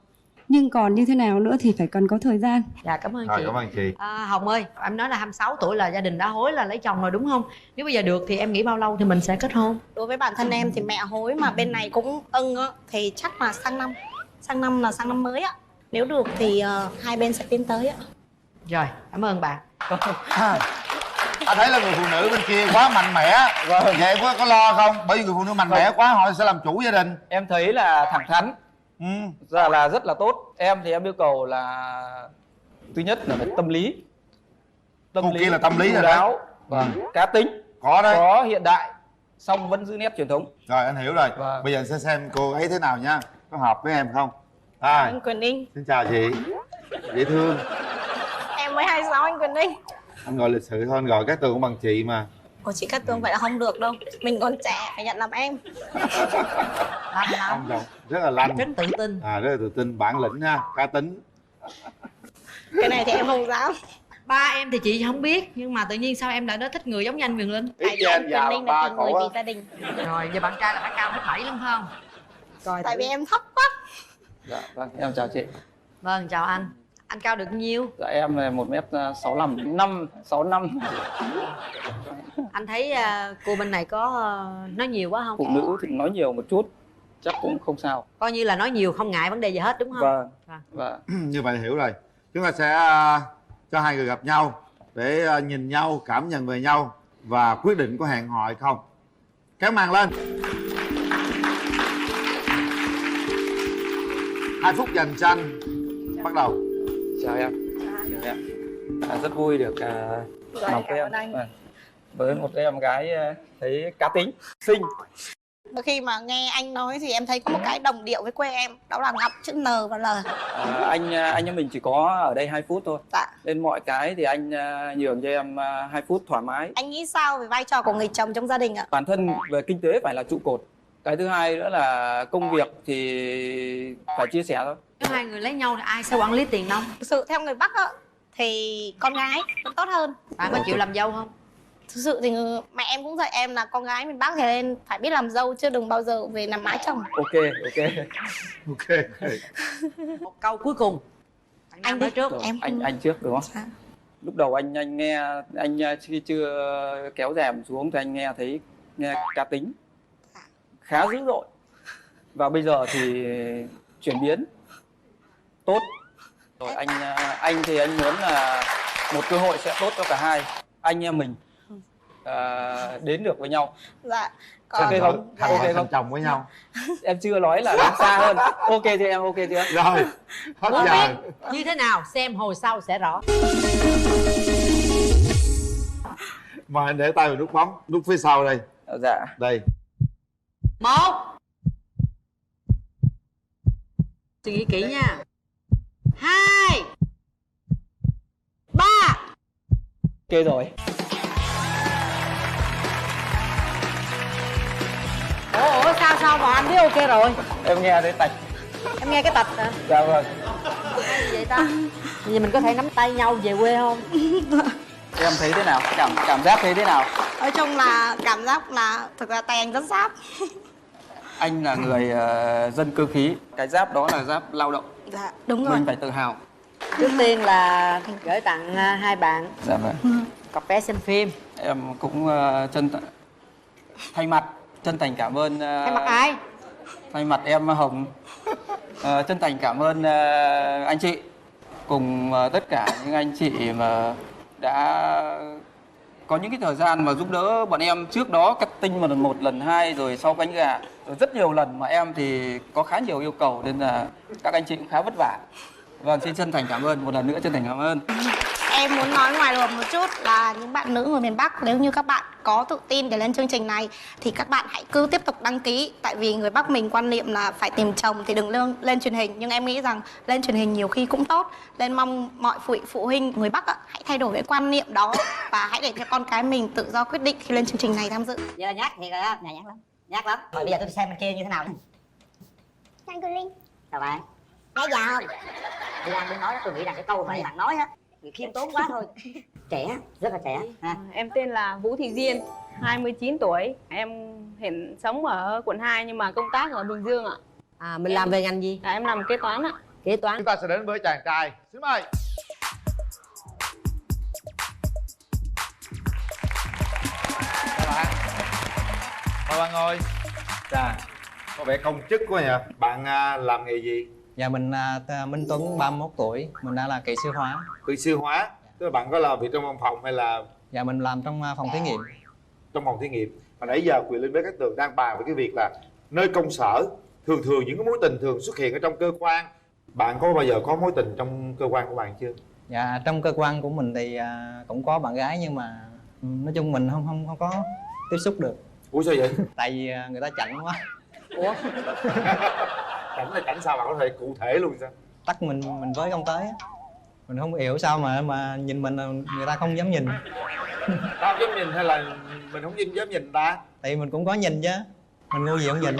Nhưng còn như thế nào nữa thì phải cần có thời gian. Dạ cảm ơn Rồi, chị. cảm ơn chị. Hồng ơi, em nói là 26 tuổi là gia đình đã hối là lấy chồng rồi đúng không? Nếu bây giờ được thì em nghĩ bao lâu thì mình sẽ kết hôn? Đối với bản thân em thì mẹ hối mà bên này cũng ưng á, thì chắc là sang năm là sang năm mới á. Nếu được thì hai bên sẽ tiến tới á. Rồi, cảm ơn bạn. Anh thấy là người phụ nữ bên kia quá mạnh mẽ. Vâng. Vậy có lo không? Bởi vì người phụ nữ mạnh mẽ quá họ sẽ làm chủ gia đình. Em thấy là thẳng thắn, là rất là tốt. Em thì em yêu cầu là thứ nhất là phải tâm lý. Cô kia là tâm lý rồi đó. Vâng. Cá tính, Có đấy. có hiện đại, song vẫn giữ nét truyền thống. Rồi anh hiểu rồi. Vâng. Bây giờ anh sẽ xem cô ấy thế nào nha. Có hợp với em không? Anh Quyền Linh. Xin chào chị. Dễ thương. Em mới 26 anh Quyền Linh. Anh gọi lịch sự thôi, anh gọi Cát Tường cũng bằng chị mà. Của chị Cát Tường vậy là không được đâu. Mình còn trẻ phải nhận làm em. Lanh lắm. Không đâu, rất là lanh. Rất tự tin. Rất là tự tin, bản lĩnh ha, cá tính. Cái này thì em không dám. Ba em thì chị không biết, nhưng mà tự nhiên sao em lại nói thích người giống như anh Quyền Linh? Tại vì anh Quyền Linh là người vì gia đình. Rồi giờ bạn trai là phải cao 1m7 lắm phải không? Rồi, tại vì em thấp quá. Dạ vâng, em chào chị. Vâng, chào anh. Anh cao được nhiêu? Dạ em là 1m65, 65. Anh thấy cô bên này có nói nhiều quá không? Phụ nữ thì nói nhiều một chút, chắc cũng không sao. Coi như là nói nhiều không ngại vấn đề gì hết đúng không? Vâng. Như vậy hiểu rồi. Chúng ta sẽ cho hai người gặp nhau để nhìn nhau, cảm nhận về nhau và quyết định có hẹn hò hay không. Kéo màn lên. 2 phút dành cho anh. Bắt đầu. Chào em. Chào em. Rất vui được làm với em. Với một em gái thấy cá tính, xinh. Khi mà nghe anh nói thì em thấy có một cái đồng điệu với quê em, đó là ngọc chữ N và L. Anh em mình chỉ có ở đây 2 phút thôi. Dạ. Nên mọi cái thì anh nhường cho em 2 phút thoải mái. Anh nghĩ sao về vai trò của người chồng trong gia đình ạ? Bản thân về kinh tế phải là trụ cột. Cái thứ hai nữa là công việc thì phải chia sẻ thôi. Nếu hai người lấy nhau thì ai sẽ quản lý tiền nong? Thực sự theo người Bắc á, thì con gái vẫn tốt hơn. Bạn có chịu làm dâu không? Thực sự thì mẹ em cũng dạy em là con gái miền Bắc thì nên phải biết làm dâu chứ đừng bao giờ về làm mái chồng. Ok. Một câu cuối cùng. Anh nói trước. Rồi, anh trước đúng không? Dạ. Lúc đầu anh nghe, anh khi chưa kéo rèm xuống thì anh nghe thấy cá tính khá dữ dội. Và bây giờ thì chuyển biến tốt. Rồi anh thì anh muốn là một cơ hội sẽ tốt cho cả hai anh em mình đến được với nhau. Dạ. Ok không? Thành chồng với nhau. Em chưa nói là đến xa hơn. Ok thì em ok chưa? Rồi, hết giờ. Như thế nào xem hồi sau sẽ rõ. Mời anh để tay vào nút bấm, nút phía sau đây. Dạ. Đây. 1. Suy nghĩ kỹ nha. 2. 3. Ok rồi. Ủa sao mà anh biết ok rồi? Em nghe thấy tạch. Em nghe cái tật hả? Dạ vâng. Hay gì vậy ta? Bây giờ mình có thể nắm tay nhau về quê không? Em thấy thế nào? Cảm giác thấy thế nào? Nói chung là cảm giác là thực ra tay anh rất giáp. Anh là người dân cơ khí, cái giáp đó là giáp lao động. Dạ đúng rồi. Mình phải tự hào. Trước tiên là gửi tặng hai bạn Dạ vâng. cặp vé xem phim. Em cũng thay mặt chân thành cảm ơn. Thay mặt ai? Thay mặt em Hồng chân thành cảm ơn anh chị cùng tất cả những anh chị mà đã có những cái thời gian mà giúp đỡ bọn em trước đó cắt tinh một lần 1, lần 2 rồi sau cánh gà rồi rất nhiều lần mà em thì có khá nhiều yêu cầu nên là các anh chị cũng khá vất vả. Vâng, xin chân thành cảm ơn, một lần nữa chân thành cảm ơn. Em muốn nói ngoài luồng một chút là những bạn nữ người miền Bắc, nếu như các bạn có tự tin để lên chương trình này thì các bạn hãy cứ tiếp tục đăng ký. Tại vì người Bắc mình quan niệm là phải tìm chồng thì đừng lên truyền hình. Nhưng em nghĩ rằng lên truyền hình nhiều khi cũng tốt. Nên mong mọi phụ huynh người Bắc hãy thay đổi cái quan niệm đó và hãy để cho con cái mình tự do quyết định khi lên chương trình này tham dự. Vậy là nhát thiệt rồi á. Nhát lắm. Nhát lắm. Rồi bây giờ tôi xem bên kia như thế nào đây. Chào anh Linh. Chào bạn. Nói già không? Tôi đang nói đó, tôi nghĩ rằng cái câu mà bạn nói á khiêm tốn quá thôi. Trẻ, rất là trẻ ha. Em tên là Vũ Thị Diên, 29 tuổi. Em hiện sống ở quận 2 nhưng mà công tác ở Bình Dương ạ. À, mình làm về ngành gì? Em làm kế toán ạ. Kế toán. Chúng ta sẽ đến với chàng trai. Xin mời. Mời bạn ngồi. Dạ. Có vẻ công chức quá nhỉ. Bạn làm nghề gì? Dạ mình Minh Tuấn, 31 tuổi. Mình đang là kỹ sư hóa. Kỹ sư hóa. Tức là bạn có làm việc trong văn phòng hay là? Dạ mình làm trong phòng thí nghiệm. Trong phòng thí nghiệm. Mà nãy giờ Quyền Linh với Cát Tường đang bàn về cái việc là nơi công sở thường những cái mối tình thường xuất hiện ở trong cơ quan. Bạn có bao giờ có mối tình trong cơ quan của bạn chưa? Dạ trong cơ quan của mình thì cũng có bạn gái nhưng mà nói chung mình không có tiếp xúc được. Ủa sao vậy? Tại vì người ta chảnh quá. Ủa? Chảnh là chảnh sao, bạn có thể cụ thể luôn sao? Tắt mình với công tới á. Mình không hiểu sao mà nhìn mình người ta không dám nhìn. Tao dám nhìn hay là mình không dám nhìn ta? Tại mình cũng có nhìn chứ. Mình ngu gì không nhìn.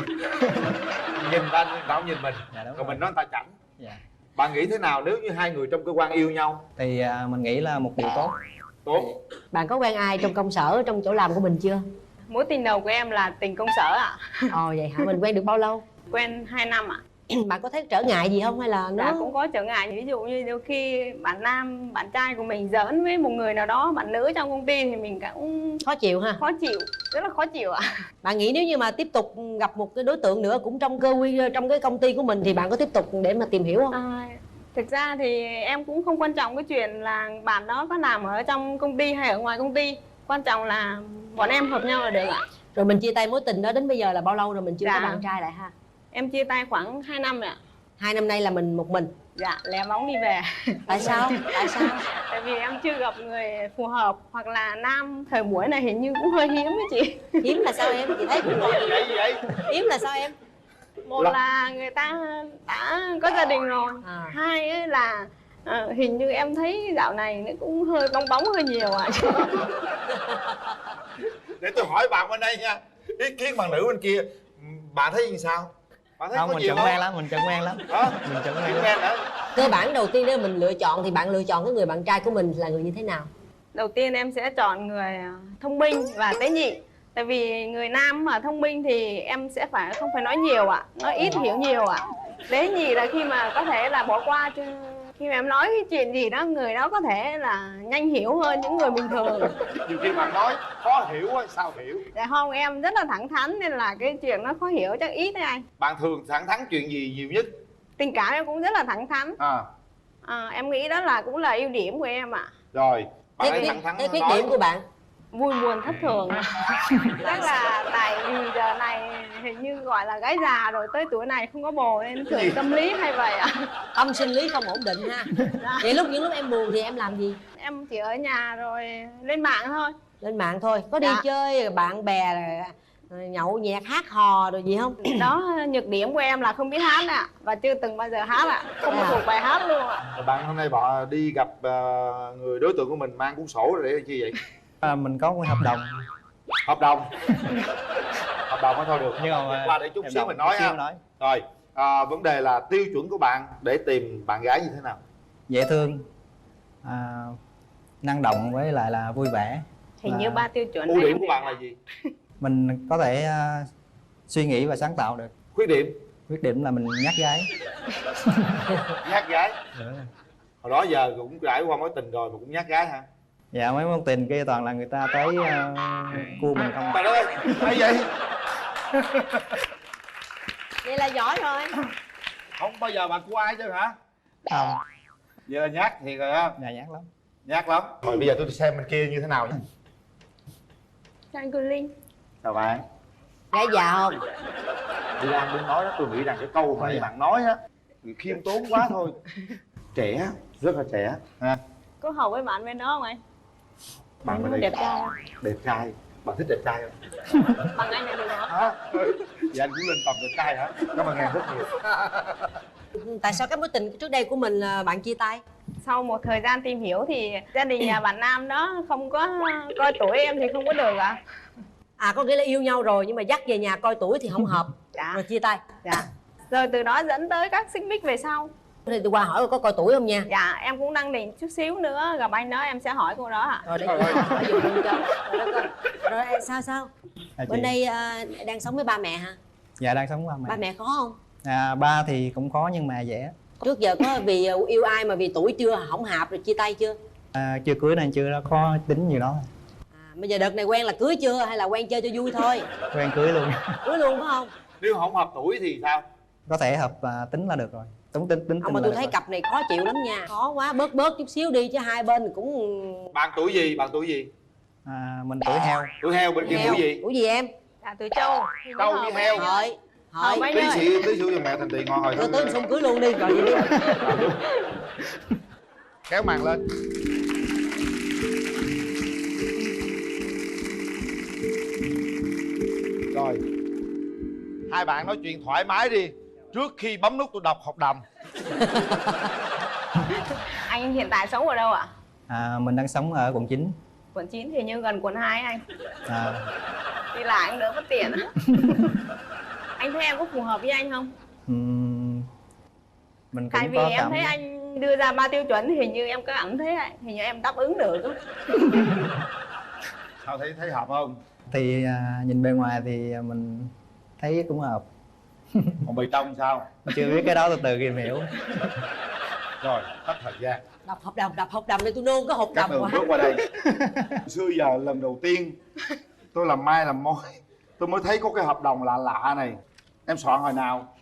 Nhìn ta nhưng tao không nhìn mình. Dạ, còn mình nói ta chảnh. Dạ. Bạn nghĩ thế nào nếu như hai người trong cơ quan yêu nhau? Thì mình nghĩ là một điều tốt. Tốt. Bạn có quen ai trong công sở, trong chỗ làm của mình chưa? Mối tình đầu của em là tình công sở ạ. Ồ vậy hả? Mình quen được bao lâu? Quen 2 năm ạ. Bạn có thấy trở ngại gì không hay là nó? Dạ cũng có trở ngại, ví dụ như đôi khi bạn trai của mình giỡn với một người nào đó, bạn nữ trong công ty thì mình cũng khó chịu ha. Khó chịu, rất là khó chịu ạ. Bạn nghĩ nếu như mà tiếp tục gặp một cái đối tượng nữa cũng trong trong cái công ty của mình thì bạn có tiếp tục để mà tìm hiểu không? Thực ra thì em cũng không quan trọng cái chuyện là bạn đó có làm ở trong công ty hay ở ngoài công ty. Quan trọng là bọn em hợp nhau là được ạ. Rồi mình chia tay mối tình đó đến bây giờ là bao lâu rồi mình chưa có bạn trai lại ha? Em chia tay khoảng 2 năm rồi ạ. 2 năm nay là mình một mình? Dạ, lẻ bóng đi về. Tại sao? Tại sao? Tại vì em chưa gặp người phù hợp, hoặc là nam thời buổi này hình như cũng hơi hiếm ấy chị. Hiếm là sao em? Chị thấy cũng vậy. Hiếm là sao em? Một là người ta đã có gia đình rồi. Hai ấy là hình như em thấy dạo này nó cũng hơi bong bóng hơi nhiều ạ. Để tôi hỏi bạn bên đây nha, ý kiến bạn nữ bên kia, bạn thấy như sao? Bạn thấy không, mình chẳng quen lắm, mình chẳng quen lắm. Mình chẳng quen lắm. Cơ bản đầu tiên nếu mình lựa chọn thì bạn lựa chọn cái người bạn trai của mình là người như thế nào? Đầu tiên em sẽ chọn người thông minh và tế nhị. Tại vì người nam mà thông minh thì em sẽ không phải nói nhiều ạ, nói ít hiểu nhiều ạ. Tế nhị là khi mà có thể là bỏ qua cho khi mà em nói cái chuyện gì đó, người đó có thể là nhanh hiểu hơn những người bình thường. Nhiều khi bạn nói khó hiểu quá, sao hiểu? Dạ không, em rất là thẳng thắn nên là cái chuyện nó khó hiểu chắc ít đấy anh. Bạn thường thẳng thắn chuyện gì nhiều nhất? Tình cảm em cũng rất là thẳng thắn. Em nghĩ đó là cũng là ưu điểm của em ạ. Rồi, bạn ấy thẳng thắn. Cái khuyết điểm của bạn? Vui buồn thất thường. Chắc là tại vì giờ này hình như gọi là gái già rồi, tới tuổi này không có bồ nên thường tâm lý hay vậy ạ. Tâm sinh lý không ổn định ha. Vậy những lúc em buồn thì em làm gì? Em chỉ ở nhà rồi lên mạng thôi. Lên mạng thôi, có đi chơi bạn bè rồi nhậu nhẹt hát hò rồi gì không? Đó, nhược điểm của em là không biết hát ạ. Và chưa từng bao giờ hát ạ. Không có thuộc bài hát luôn ạ. Bạn hôm nay bạn đi gặp người đối tượng của mình mang cuốn sổ để chi vậy? Mình có một hợp đồng. Hợp đồng? Hợp đồng mới thôi được. Nhưng mà qua để chút xíu mình nói ha. Rồi, Vấn đề là tiêu chuẩn của bạn để tìm bạn gái như thế nào? Dễ thương, năng động với lại là vui vẻ. Hình như 3 tiêu chuẩn Ưu này điểm em của thấy bạn là- là gì? Mình có thể suy nghĩ và sáng tạo được. Khuyết điểm? Khuyết điểm là mình nhát gái. Nhát gái? Hồi đó giờ cũng trải qua mối tình rồi mà cũng nhát gái hả? Dạ mấy mối tình kia toàn là người ta tới cua mình không. Trời ơi, hay vậy? Vậy là giỏi rồi. Không bao giờ bạn của ai chứ hả? Không. Vậy là nhát thiệt rồi á? Dạ nhát lắm. Nhát lắm. Rồi bây giờ tôi xem bên kia như thế nào nhé. Chào anh Quỳnh Linh. Chào bạn. Gái già không? Tôi đang muốn nói đó, tôi nghĩ rằng cái câu mà bạn nói á khiêm tốn quá thôi. Trẻ, rất là trẻ ha. Có hợp với bạn bên đó không anh? Bạn bên đây Đẹp trai không? đẹp trai. Bạn thích đẹp trai không? Bằng anh này được không? Hả? Vậy anh cũng lên tầm đẹp trai hả? Cảm ơn em rất nhiều. Tại sao cái mối tình trước đây của mình là bạn chia tay? Sau một thời gian tìm hiểu thì gia đình nhà bạn nam đó không có coi tuổi em thì không có được ạ. À có nghĩa là yêu nhau rồi nhưng mà dắt về nhà coi tuổi thì không hợp. Dạ. Rồi chia tay. Dạ. Rồi từ đó dẫn tới các xích mích về sau. Thì tôi qua hỏi có coi tuổi không nha. Dạ em cũng đang định chút xíu nữa gặp anh đó em sẽ hỏi cô đó ạ. Rồi để tôi hỏi dùm luôn cho. Rồi sao? Dạ, Bên chị. đây đang sống với ba mẹ hả? Dạ đang sống với ba Ba mẹ. mẹ khó không? Ba thì cũng khó nhưng mà dễ. Trước giờ có vì yêu ai mà vì tuổi chưa hỏng hạp rồi chia tay chưa? Chưa cưới nên chưa có tính gì đó. Bây giờ đợt này quen là cưới chưa hay là quen chơi cho vui thôi? Quen cưới luôn. Cưới luôn phải không? Nếu không hợp tuổi thì sao? Có thể hợp tính là được rồi. Tính Ông mà là tôi được thấy rồi. cặp này khó chịu lắm nha. Khó quá, bớt chút xíu đi chứ hai bên cũng... Bạn tuổi gì? Bạn tuổi gì? Mình tuổi heo. Tuổi heo, bên kia tuổi gì? Tuổi gì em? Dạ tuổi trâu. Trâu với heo. Hỏi Tí xíu cho mẹ thành tiền ngon rồi. Tôi tới xong cưới luôn đi rồi gì đi. Kéo màn lên. Rồi, hai bạn nói chuyện thoải mái đi. Trước khi bấm nút tôi đọc hợp đồng. Anh hiện tại sống ở đâu ạ? Mình đang sống ở quận 9. Quận 9 thì như gần quận 2 anh. À, Đi lại cũng đỡ bất tiện. Anh thấy em có phù hợp với anh không? mình Tại cũng vì có em cảm thấy anh đưa ra 3 tiêu chuẩn thì hình như em có cảm thấy hình như em đáp ứng được. Sao thấy hợp không? thì nhìn bề ngoài thì mình thấy cũng hợp. Còn bề trong sao? Chưa biết cái đó từ từ tìm hiểu. Rồi, hết thời gian. Đọc hợp đồng để tôi nôn cái hợp Các đồng đường quá. bước qua đây. Xưa giờ lần đầu tiên tôi làm mai làm mối, tôi mới thấy có cái hợp đồng lạ lạ này. Em soạn hồi nào?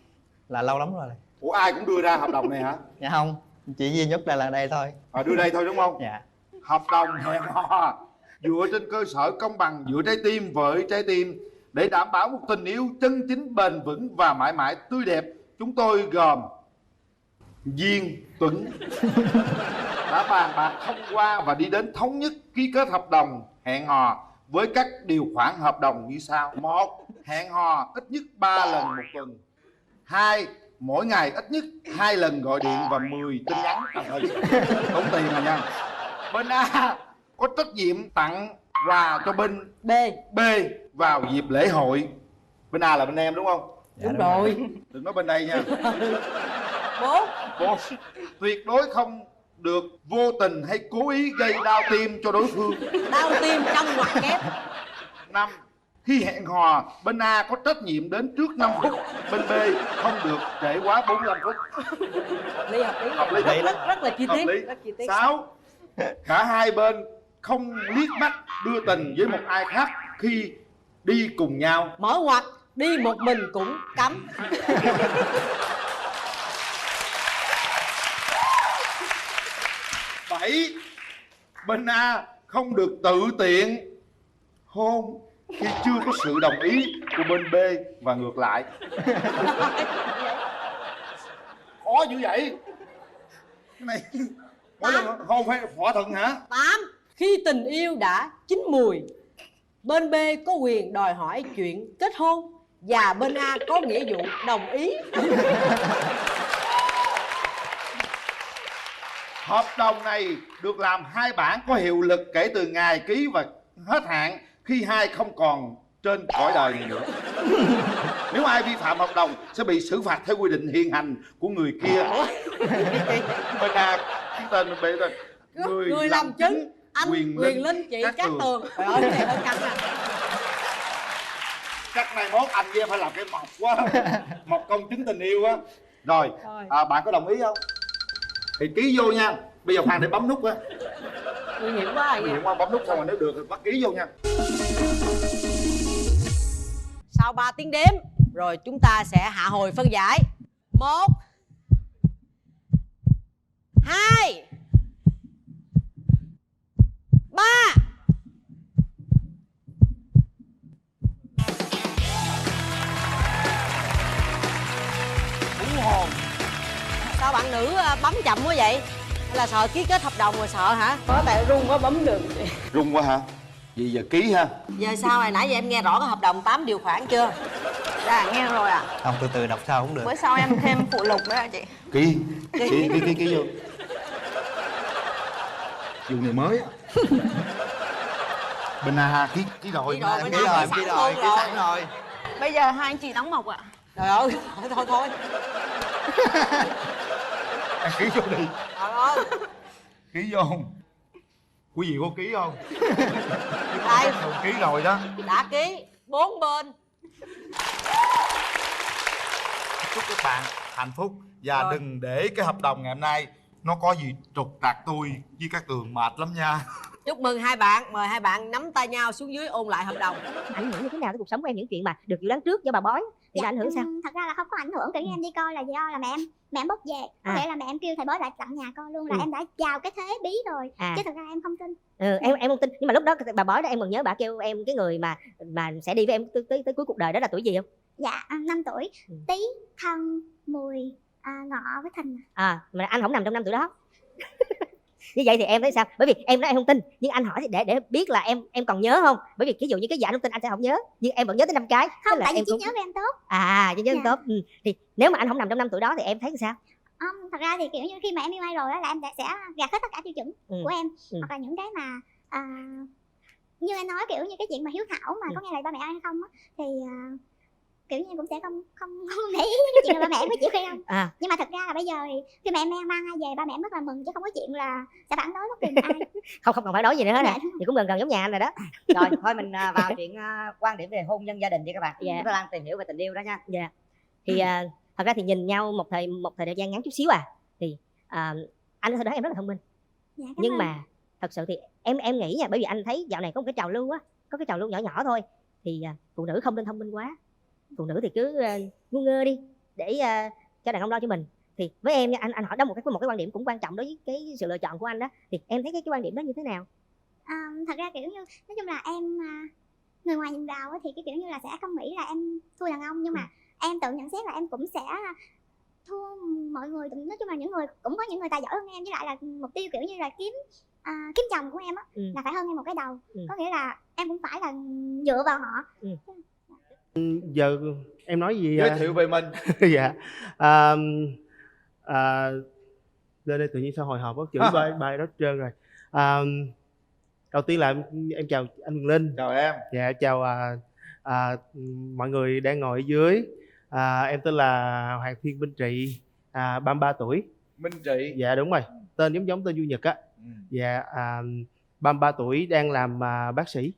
Là lâu lắm rồi. Ủa ai cũng đưa ra hợp đồng này hả? Dạ không, chỉ duy nhất là đây thôi. Đưa đây thôi đúng không? Dạ. Hợp đồng hẹn hò dựa trên cơ sở công bằng giữa trái tim với trái tim để đảm bảo một tình yêu chân chính, bền vững và mãi mãi tươi đẹp. Chúng tôi gồm Duyên, Tuấn đã bàn bạc thông qua và đi đến thống nhất ký kết hợp đồng hẹn hò với các điều khoản hợp đồng như sau. 1. Hẹn hò ít nhất 3 lần một tuần. 2. Mỗi ngày ít nhất 2 lần gọi điện và 10 tin nhắn. Tốn tiền rồi nha. Bên A có trách nhiệm tặng quà cho bên B vào dịp lễ hội. Bên A là bên em đúng không? Dạ, đúng rồi. Đừng nói bên đây nha. 4. Tuyệt đối không được vô tình hay cố ý gây đau tim cho đối phương. Đau tim trong ngoặc kép. 5. Khi hẹn hò, bên A có trách nhiệm đến trước 5 phút, bên B không được trễ quá 45 phút. Hợp lý. Hợp lý. Rất là chi Hợp tiết. lý. Rất chi tiết. 6. Cả hai bên không liếc mắt đưa tình với một ai khác khi đi cùng nhau. Mở ngoặc, đi một mình cũng cấm. 7. Bên A không được tự tiện hôn khi chưa có sự đồng ý của bên B và ngược lại. Khó dữ vậy. Cái này mỗi lần hôn phải thỏa thuận hả? 8. Khi tình yêu đã chín mùi, bên B có quyền đòi hỏi chuyện kết hôn và bên A có nghĩa vụ đồng ý. Hợp đồng này được làm 2 bản có hiệu lực kể từ ngày ký và hết hạn khi hai không còn trên cõi đời này nữa. Nếu ai vi phạm hợp đồng sẽ bị xử phạt theo quy định hiện hành của người kia. Bên A tên B tên người làm chứng anh Quyền Linh, chị Cát Tường. Trời ơi, cái này hơi căng nè. Chắc mai mốt anh với em phải làm cái mộc quá, mộc công chứng tình yêu á. Rồi, bạn có đồng ý không? Thì ký vô nha. Bây giờ Phan để bấm nút á. Nguy hiểm quá rồi. Nguy hiểm quá, bấm nút xong rồi nếu được thì bắt ký vô nha. Sau 3 tiếng đếm rồi chúng ta sẽ hạ hồi phân giải. 1 2 3. Hú hồn. Sao bạn nữ bấm chậm quá vậy? Hay là sợ ký kết hợp đồng rồi sợ hả? Có tại run quá bấm được. Rung quá hả? Vậy giờ ký ha. Giờ sao rồi? Nãy giờ em nghe rõ cái hợp đồng 8 điều khoản chưa? Dạ nghe rồi ạ. Không, từ từ đọc sao cũng được. Bữa sau em thêm phụ lục nữa ạ chị. Ký vô. Vụ này mới á. Bên A ký rồi. Ký sẵn rồi. Bây giờ hai anh chị đóng mộc ạ. Trời ơi, thôi. Em ký vô đi. Trời ơi. Ký vô. Quý vị có ký không? Đây. Ký rồi đó. Đã ký 4 bên. Chúc các bạn hạnh phúc và rồi. Đừng để cái hợp đồng ngày hôm nay nó có gì trục trặc tôi với các Tường mệt lắm nha. Chúc mừng hai bạn, mời hai bạn nắm tay nhau xuống dưới ôn lại hợp đồng. Ảnh hưởng như thế nào tới cuộc sống của em những chuyện mà được dự đoán trước do bà bói thì nó ảnh hưởng sao? Thật ra là không có ảnh hưởng, kiểu như em đi coi là do là mẹ em bốc về, có nghĩa là mẹ em kêu thầy bói lại tận nhà coi luôn là em đã vào cái thế bí rồi, chứ thật ra em không tin. Em không tin, nhưng mà lúc đó bà bói đó em còn nhớ bà kêu em cái người mà sẽ đi với em tới cuối cuộc đời đó là tuổi gì không? Dạ 5 tuổi, Tý, Thân, Mùi, Ngọ với Thìn. Mà anh không nằm trong 5 tuổi đó. Như vậy thì em thấy sao? Bởi vì em nói em không tin, nhưng anh hỏi để biết là em còn nhớ không? Bởi vì ví dụ như cái dạ không tin anh sẽ không nhớ, nhưng em vẫn nhớ tới 5 cái. Không, tại vì em trí nhớ của em tốt. Trí nhớ em tốt. Thì nếu mà anh không nằm trong 5 tuổi đó thì em thấy sao? Thật ra thì kiểu như khi mà em yêu ai rồi á là em sẽ gạt hết tất cả tiêu chuẩn của em, hoặc là những cái mà như em nói kiểu như cái chuyện mà hiếu thảo mà có nghe lời ba mẹ ai hay không á thì kiểu như em cũng sẽ không để ý đến cái chuyện là ba mẹ em có chịu hay không. Nhưng mà thật ra là bây giờ thì khi mà em mang ai về ba mẹ em rất là mừng, chứ không có chuyện là sẽ phản đối bất kỳ một ai. không còn phải nói gì nữa hết. Thì cũng gần giống nhà anh rồi đó. Rồi thôi mình vào chuyện quan điểm về hôn nhân gia đình đi các bạn. Chúng ta đang tìm hiểu về tình yêu đó nha. Thì thật ra thì nhìn nhau một thời gian ngắn chút xíu thì anh có thể đoán em rất là thông minh. Nhưng mà thật sự thì em nghĩ nha, bởi vì anh thấy dạo này có một cái trào lưu có cái trào lưu nhỏ nhỏ thôi, thì phụ nữ không nên thông minh quá. Phụ nữ thì cứ ngu ngơ đi để cho đàn ông lo cho mình. Thì với em nha, anh hỏi đó một cái quan điểm cũng quan trọng đối với cái sự lựa chọn của anh đó, thì em thấy cái quan điểm đó như thế nào? Thật ra kiểu như nói chung là em người ngoài nhìn vào thì cái kiểu như là sẽ không nghĩ là em thua đàn ông, nhưng mà em tự nhận xét là em cũng sẽ thua mọi người. Nói chung là cũng có những người tài giỏi hơn em, với lại là mục tiêu kiểu như là kiếm chồng của em á là phải hơn em một cái đầu. Có nghĩa là em cũng phải là dựa vào họ. Giờ em nói gì giới thiệu về mình? Dạ lên đây tự nhiên sao hồi hộp quá, chữ bài đó trơn rồi. Đầu tiên là em chào anh Quyền Linh. Chào em. Dạ chào mọi người đang ngồi ở dưới. Em tên là Hoàng Thiên Minh Trị, 33 tuổi. Minh Trị. Dạ đúng rồi, tên giống tên Du Nhật á. Dạ 33 tuổi, đang làm bác sĩ.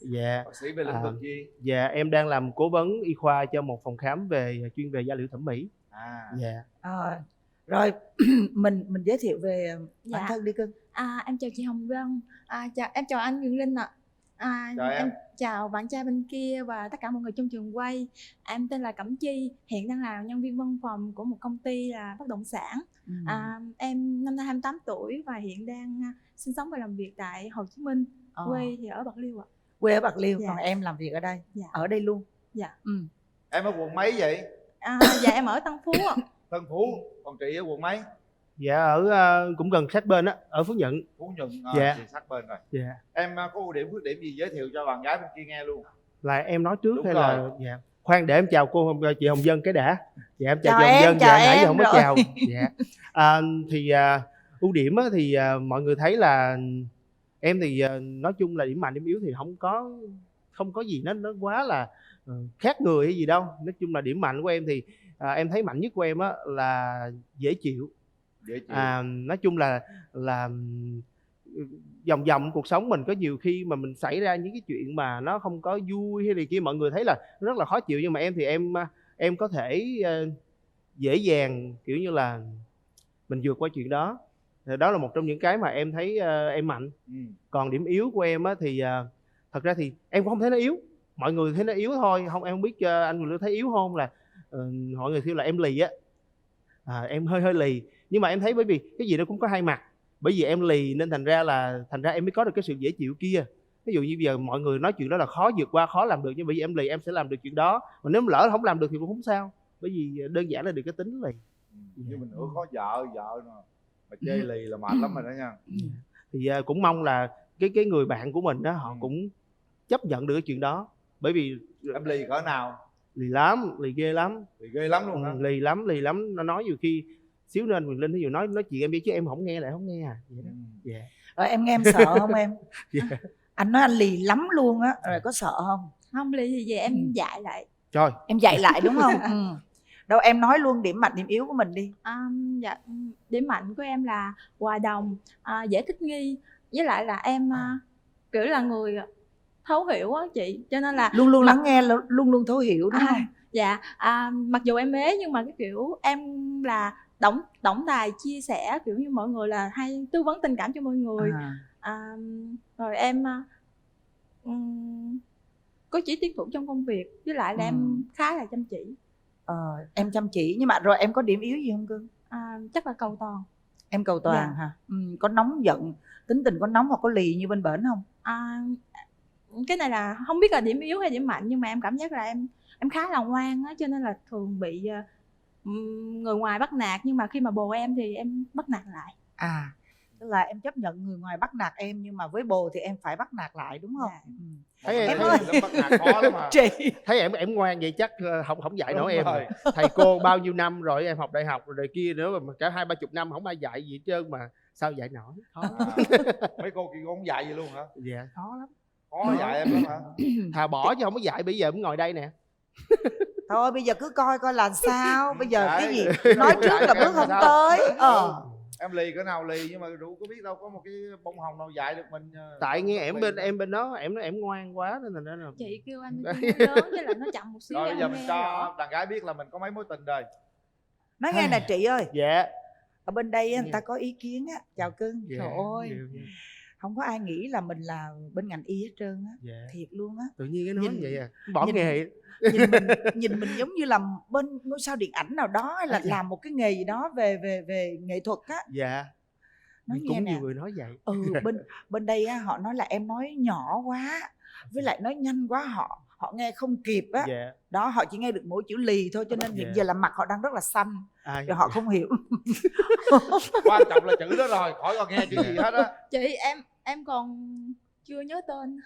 Dạ. Bác sĩ về lĩnh vực gì? Dạ em đang làm cố vấn y khoa cho một phòng khám chuyên về da liễu thẩm mỹ. Dạ. Rồi mình giới thiệu về bản thân đi cưng. Em chào chị Hồng Vân, em chào anh Quyền Linh ạ. Em chào bạn trai bên kia và tất cả mọi người trong trường quay. Em tên là Cẩm Chi, hiện đang là nhân viên văn phòng của một công ty là bất động sản. Em năm nay 28 tuổi và hiện đang sinh sống và làm việc tại Hồ Chí Minh. Quê thì ở Bạc Liêu ạ. Quê ở Bạc Liêu, còn em làm việc ở đây. Ở đây luôn. Em ở quận mấy vậy? Dạ em ở Tân Phú ạ. Tân Phú. Còn chị ở quận mấy? Dạ ở cũng gần sát bên á, ở Phú Nhuận. Phú Nhuận. Dạ. Chị sát bên rồi. Dạ. Em có ưu điểm khuyết điểm gì giới thiệu cho bạn gái bên kia nghe luôn? Là em nói trước. Đúng hay rồi. Là dạ. Khoan để em chào chị Hồng Vân cái đã. Dạ em chào chị Hồng Vân. Dạ nãy giờ không có chào. Dạ. Thì ưu điểm á, thì mọi người thấy là em thì nói chung là điểm mạnh điểm yếu thì không có không có gì nó quá là khác người hay gì đâu. Nói chung là điểm mạnh của em thì em thấy mạnh nhất của em á là dễ chịu. Nói chung là vòng vòng cuộc sống mình có nhiều khi mà mình xảy ra những cái chuyện mà nó không có vui hay gì kia, mọi người thấy là rất là khó chịu, nhưng mà em thì em có thể dễ dàng kiểu như là mình vượt qua chuyện đó. Đó là một trong những cái mà em thấy em mạnh. Còn điểm yếu của em á thì thật ra thì em cũng không thấy nó yếu, mọi người thấy nó yếu thôi. Không, em không biết anh người thấy yếu không, là mọi người kêu là em lì á. Em hơi lì, nhưng mà em thấy bởi vì cái gì nó cũng có hai mặt. Bởi vì em lì nên thành ra em mới có được cái sự dễ chịu kia. Ví dụ như bây giờ mọi người nói chuyện đó là khó vượt qua, khó làm được, nhưng bởi vì em lì em sẽ làm được chuyện đó. Mà nếu lỡ không làm được thì cũng không sao, bởi vì đơn giản là được cái tính lì. Nhưng mình nữa khó vợ mà chơi lì là mệt lắm rồi đó nha. Thì cũng mong là cái người bạn của mình đó họ cũng chấp nhận được cái chuyện đó. Bởi vì em lì cỡ nào? Lì lắm, lì ghê lắm. Lì ghê lắm luôn hả? Lì lắm. Nó nói nhiều khi xíu nên Quyền Linh ví dụ nói chuyện em biết chứ em không nghe lại không nghe à. Vậy đó. Yeah. Rồi em nghe em sợ không em? Yeah. Anh nói anh lì lắm luôn á, rồi có sợ không? Không lì gì về em dạy lại. Trời, em dạy lại đúng không? Đâu em nói luôn điểm mạnh điểm yếu của mình đi. Dạ, điểm mạnh của em là hòa đồng, dễ thích nghi, với lại là em kiểu là người thấu hiểu á chị, cho nên là luôn lắng nghe, luôn thấu hiểu đúng không? Dạ, mặc dù em ế nhưng mà cái kiểu em là tổng tài chia sẻ, kiểu như mọi người là hay tư vấn tình cảm cho mọi người. Rồi em có chỉ tiến thủ trong công việc, với lại là em khá là chăm chỉ. Em chăm chỉ, nhưng mà rồi em có điểm yếu gì không cưng? Chắc là cầu toàn. Em cầu toàn hả? Có nóng giận, tính tình có nóng hoặc có lì như bên bển không? Cái này là không biết là điểm yếu hay điểm mạnh, nhưng mà em cảm giác là em khá là ngoan á, cho nên là thường bị người ngoài bắt nạt, nhưng mà khi mà bồ em thì em bắt nạt lại. Tức là em chấp nhận người ngoài bắt nạt em, nhưng mà với bồ thì em phải bắt nạt lại đúng không? Thấy em ơi, bắt nạt khó lắm mà. Chị thấy em ngoan vậy chắc không dạy nổi em rồi. Thầy cô bao nhiêu năm rồi, em học đại học rồi kia nữa mà cả 20-30 năm không ai dạy gì hết trơn mà sao dạy nổi, khó lắm. Mấy cô kia không dạy gì luôn hả? Dạ khó lắm. Khó dạy em lắm hả? Thà bỏ chứ không có dạy, bây giờ cũng ngồi đây nè. Thôi bây giờ cứ coi là sao. Bây giờ cái gì nói trước là bước không tới. Em lì cỡ nào lì, nhưng mà rượu có biết đâu có một cái bông hồng nào dạy được mình. Tại nghe em bên đó em nói em ngoan quá nên thành ra là chị kêu anh lớn với là nó chậm một xíu. Rồi bây giờ mình cho đàn gái biết là mình có mấy mối tình rồi. Nói nghe nè chị ơi. Dạ. Ở bên đây người ta có ý kiến á. Chào cưng. Trời ơi, không có ai nghĩ là mình là bên ngành y hết trơn á. Thiệt luôn á. Tự nhiên cái nói vậy à, bỏ nghề. Nhìn mình giống như là bên ngôi sao điện ảnh nào đó, hay là làm một cái nghề gì đó về nghệ thuật á. Dạ. Nói cũng nghe nhiều người nói vậy. Bên đây á, họ nói là em nói nhỏ quá, với lại nói nhanh quá, họ nghe không kịp á. Đó, họ chỉ nghe được mỗi chữ lì thôi, cho nên hiện giờ là mặt họ đang rất là xanh, rồi họ không hiểu. Quan trọng là chữ đó rồi, khỏi còn nghe chữ gì hết á. Chị em còn chưa nhớ tên.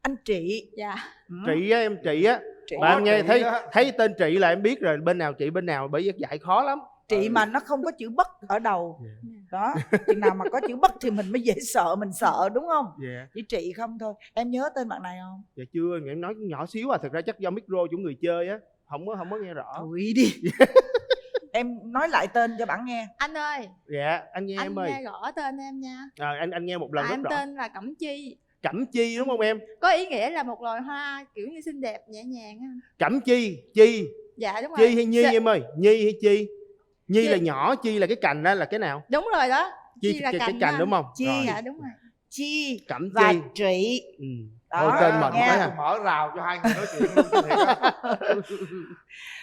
Anh Trị. Dạ. Chị á, em Trị á. Mà em nghe thấy tên Trị là em biết rồi bên nào chị bên nào, bởi vì dạy khó lắm. Chị mà nó không có chữ bất ở đầu. Đó, chừng nào mà có chữ bất thì mình mới dễ sợ, mình sợ đúng không? Chỉ Trị không thôi. Em nhớ tên bạn này không? Dạ chưa, em nói nhỏ xíu à, thực ra chắc do micro của người chơi á, không có nghe rõ. Thôi đi. Em nói lại tên cho bạn nghe. Anh ơi. Dạ, anh nghe em ơi. Anh nghe rõ tên em nha. Anh nghe một lần rất em rõ. Tên là Cẩm Chi. Cẩm Chi đúng không em? Có ý nghĩa là một loài hoa kiểu như xinh đẹp nhẹ nhàng á. Cẩm Chi. Dạ đúng rồi. Chi hay Nhi em ơi? Nhi hay Chi? Nhi là nhỏ, Chi là cái cành đó là cái nào? Đúng rồi đó. Chi là cái cành đúng không? Chi. Dạ đúng rồi. Chi Cẩm và Chi. Trị. Thôi tên mình phải mở rào cho hai người nói chuyện luôn.